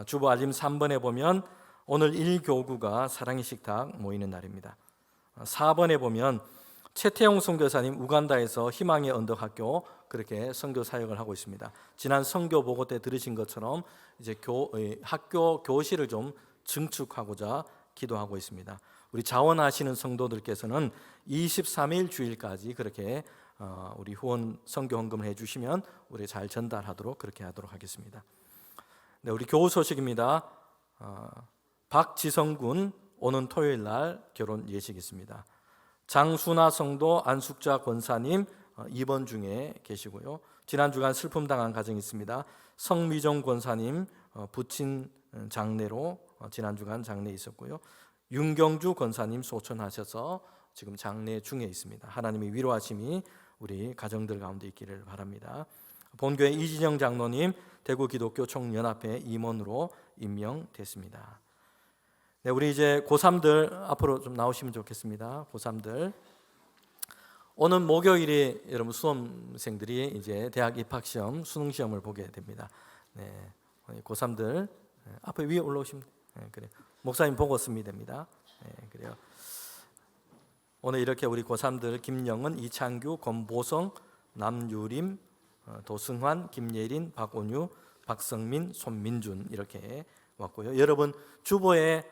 주보 알림 3번에 보면 오늘 1교구가 사랑의 식탁 모이는 날입니다. 4번에 보면 최태용 선교사님 우간다에서 희망의 언덕학교 그렇게 선교 사역을 하고 있습니다. 지난 선교 보고 때 들으신 것처럼 이제 학교 교실을 좀 증축하고자 기도하고 있습니다. 우리 자원하시는 성도들께서는 23일 주일까지 그렇게 우리 후원 선교 헌금을 해주시면 우리 잘 전달하도록 그렇게 하도록 하겠습니다. 네, 우리 교우 소식입니다. 박지성군 오는 토요일 날 결혼 예식이 있습니다. 장순아 성도 안숙자 권사님 입원 중에 계시고요. 지난 주간 슬픔 당한 가정이 있습니다. 성미정 권사님 부친 장례로 지난 주간 장례 있었고요. 윤경주 권사님 소천하셔서 지금 장례 중에 있습니다. 하나님의 위로하심이 우리 가정들 가운데 있기를 바랍니다. 본교회 이진영 장로님 대구기독교 총연합회 임원으로 임명됐습니다. 네, 우리 이제 고3들 앞으로 좀 나오시면 좋겠습니다. 고3들 오는 목요일이 여러분 수험생들이 이제 대학 입학 시험 수능 시험을 보게 됩니다. 네, 고3들 앞에 위에 올라오시면 그래. 목사님 보고 쓰면 됩니다. 네, 그래요. 오늘 이렇게 우리 고3들 김영은, 이창규, 권보성, 남유림, 도승환, 김예린, 박온유, 박성민, 손민준 이렇게 왔고요. 여러분 주보에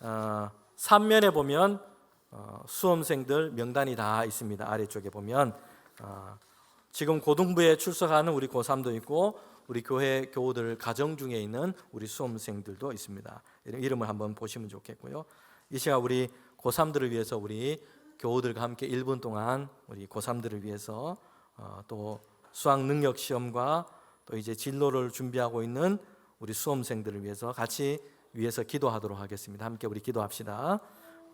3면에 보면 수험생들 명단이 다 있습니다. 아래쪽에 보면 지금 고등부에 출석하는 우리 고3도 있고 우리 교회 교우들 가정 중에 있는 우리 수험생들도 있습니다. 이름을 한번 보시면 좋겠고요. 이 시간 우리 고3들을 위해서 우리 교우들과 함께 1분 동안 우리 고3들을 위해서 또 수학 능력 시험과 또 이제 진로를 준비하고 있는 우리 수험생들을 위해서 같이 위해서 기도하도록 하겠습니다. 함께 우리 기도합시다.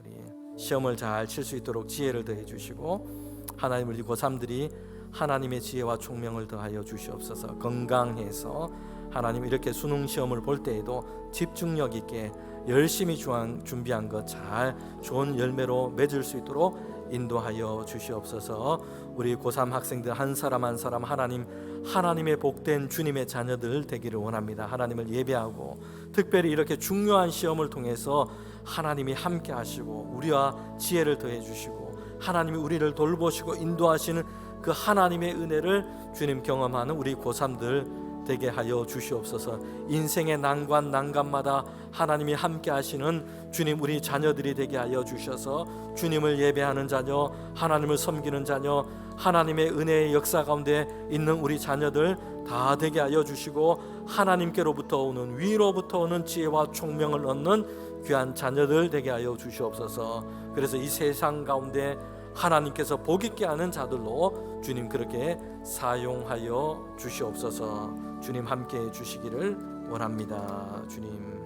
우리 시험을 잘 칠 수 있도록 지혜를 더해 주시고 하나님 우리 고3들이 하나님의 지혜와 총명을 더하여 주시옵소서. 건강해서 하나님 이렇게 수능 시험을 볼 때에도 집중력 있게 열심히 준비한 것 잘 좋은 열매로 맺을 수 있도록 인도하여 주시옵소서. 우리 고3 학생들 한 사람 한 사람 하나님의 복된 주님의 자녀들 되기를 원합니다. 하나님을 예배하고 특별히 이렇게 중요한 시험을 통해서 하나님이 함께 하시고 우리와 지혜를 더해 주시고 하나님이 우리를 돌보시고 인도하시는 그 하나님의 은혜를 주님 경험하는 우리 고3들 되게 하여 주시옵소서. 인생의 난관 난감마다 하나님이 함께 하시는 주님 우리 자녀들이 되게 하여 주셔서 주님을 예배하는 자녀, 하나님을 섬기는 자녀, 하나님의 은혜의 역사 가운데 있는 우리 자녀들 다 되게 하여 주시고 하나님께로부터 오는 위로부터 오는 지혜와 총명을 얻는 귀한 자녀들 되게 하여 주시옵소서. 그래서 이 세상 가운데 하나님께서 복 있게 하는 자들로 주님 그렇게 사용하여 주시옵소서. 주님 함께 해 주시기를 원합니다. 주님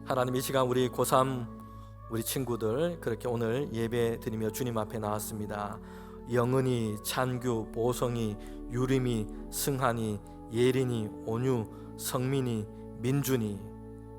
하나님 이 시간 우리 고3 우리 친구들 그렇게 오늘 예배 드리며 주님 앞에 나왔습니다. 영은이, 찬규, 보성이, 유림이, 승한이, 예린이, 온유, 성민이, 민준이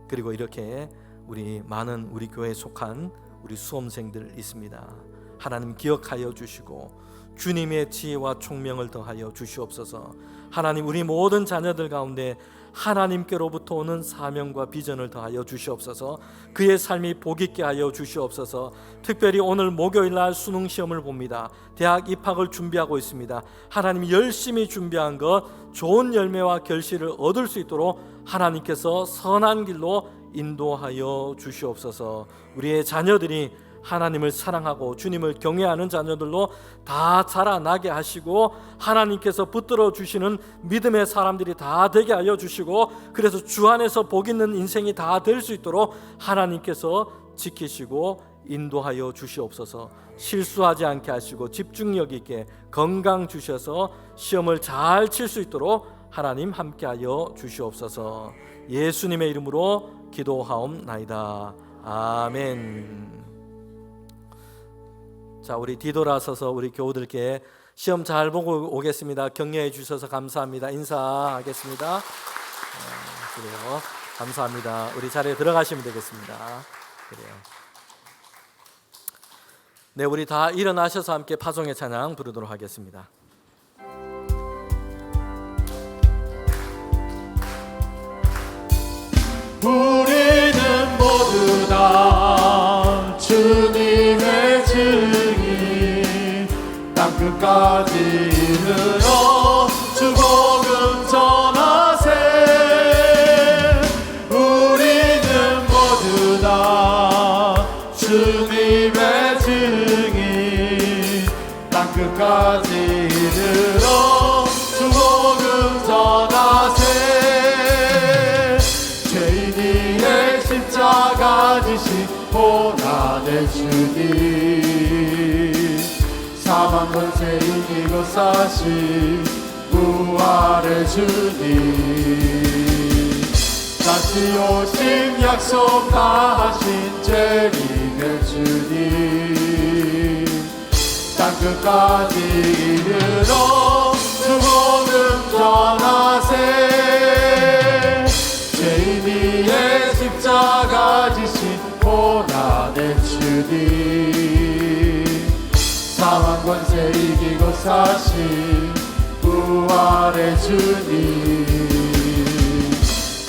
그리고 이렇게 우리 많은 우리 교회에 속한 우리 수험생들 있습니다. 하나님 기억하여 주시고 주님의 지혜와 총명을 더하여 주시옵소서. 하나님 우리 모든 자녀들 가운데 하나님께로부터 오는 사명과 비전을 더하여 주시옵소서. 그의 삶이 복 있게 하여 주시옵소서. 특별히 오늘 목요일날 수능 시험을 봅니다. 대학 입학을 준비하고 있습니다. 하나님 열심히 준비한 것 좋은 열매와 결실을 얻을 수 있도록 하나님께서 선한 길로 인도하여 주시옵소서. 우리의 자녀들이 하나님을 사랑하고 주님을 경외하는 자녀들로 다 자라나게 하시고 하나님께서 붙들어 주시는 믿음의 사람들이 다 되게 하여 주시고 그래서 주 안에서 복 있는 인생이 다 될 수 있도록 하나님께서 지키시고 인도하여 주시옵소서. 실수하지 않게 하시고 집중력 있게 건강 주셔서 시험을 잘 칠 수 있도록 하나님 함께하여 주시옵소서. 예수님의 이름으로 기도하옵나이다. 아멘. 자, 우리 뒤돌아서서 우리 교우들께 시험 잘 보고 오겠습니다. 격려해 주셔서 감사합니다. 인사하겠습니다. 그래요. 감사합니다. 우리 자리에 들어가시면 되겠습니다. 그래요. 네, 우리 다 일어나셔서 함께 파송의 찬양 부르도록 하겠습니다. 우리는 모두 다 주님의 증인 땅끝까지 이르러 주 복음 전하세. 우리는 모두 다 주님의 증인 땅끝까지 이르러 주 복음 전하세. 죄인이의 십자가 지신 고난의 주님 사망 권세 이기고 사신 부활의 주님 다시 오신 약속 다하신 재림의 주님 땅끝까지 이르러 주 권세 이기고 사신 부활의 주님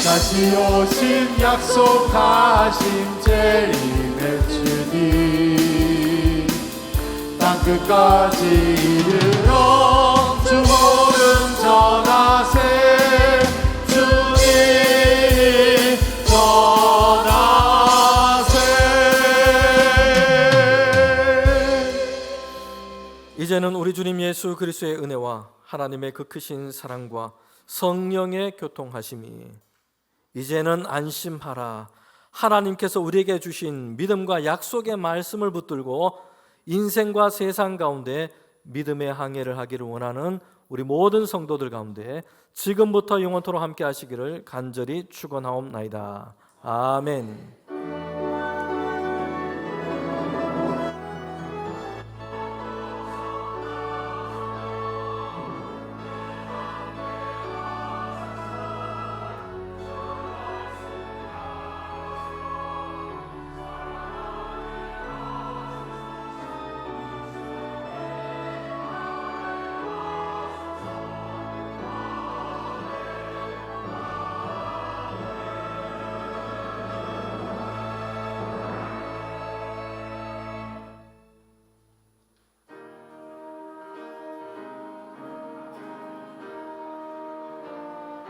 다시 오심 약속하신 재림의 주님 땅끝까지 이르러 주 보름 전하세 주님 전하세 이제는 우리 주님 예수 그리스도의 은혜와 하나님의 그 크신 사랑과 성령의 교통하심이 이제는 안심하라. 하나님께서 우리에게 주신 믿음과 약속의 말씀을 붙들고 인생과 세상 가운데 믿음의 항해를 하기를 원하는 우리 모든 성도들 가운데 지금부터 영원토록 함께 하시기를 간절히 축원하옵나이다. 아멘.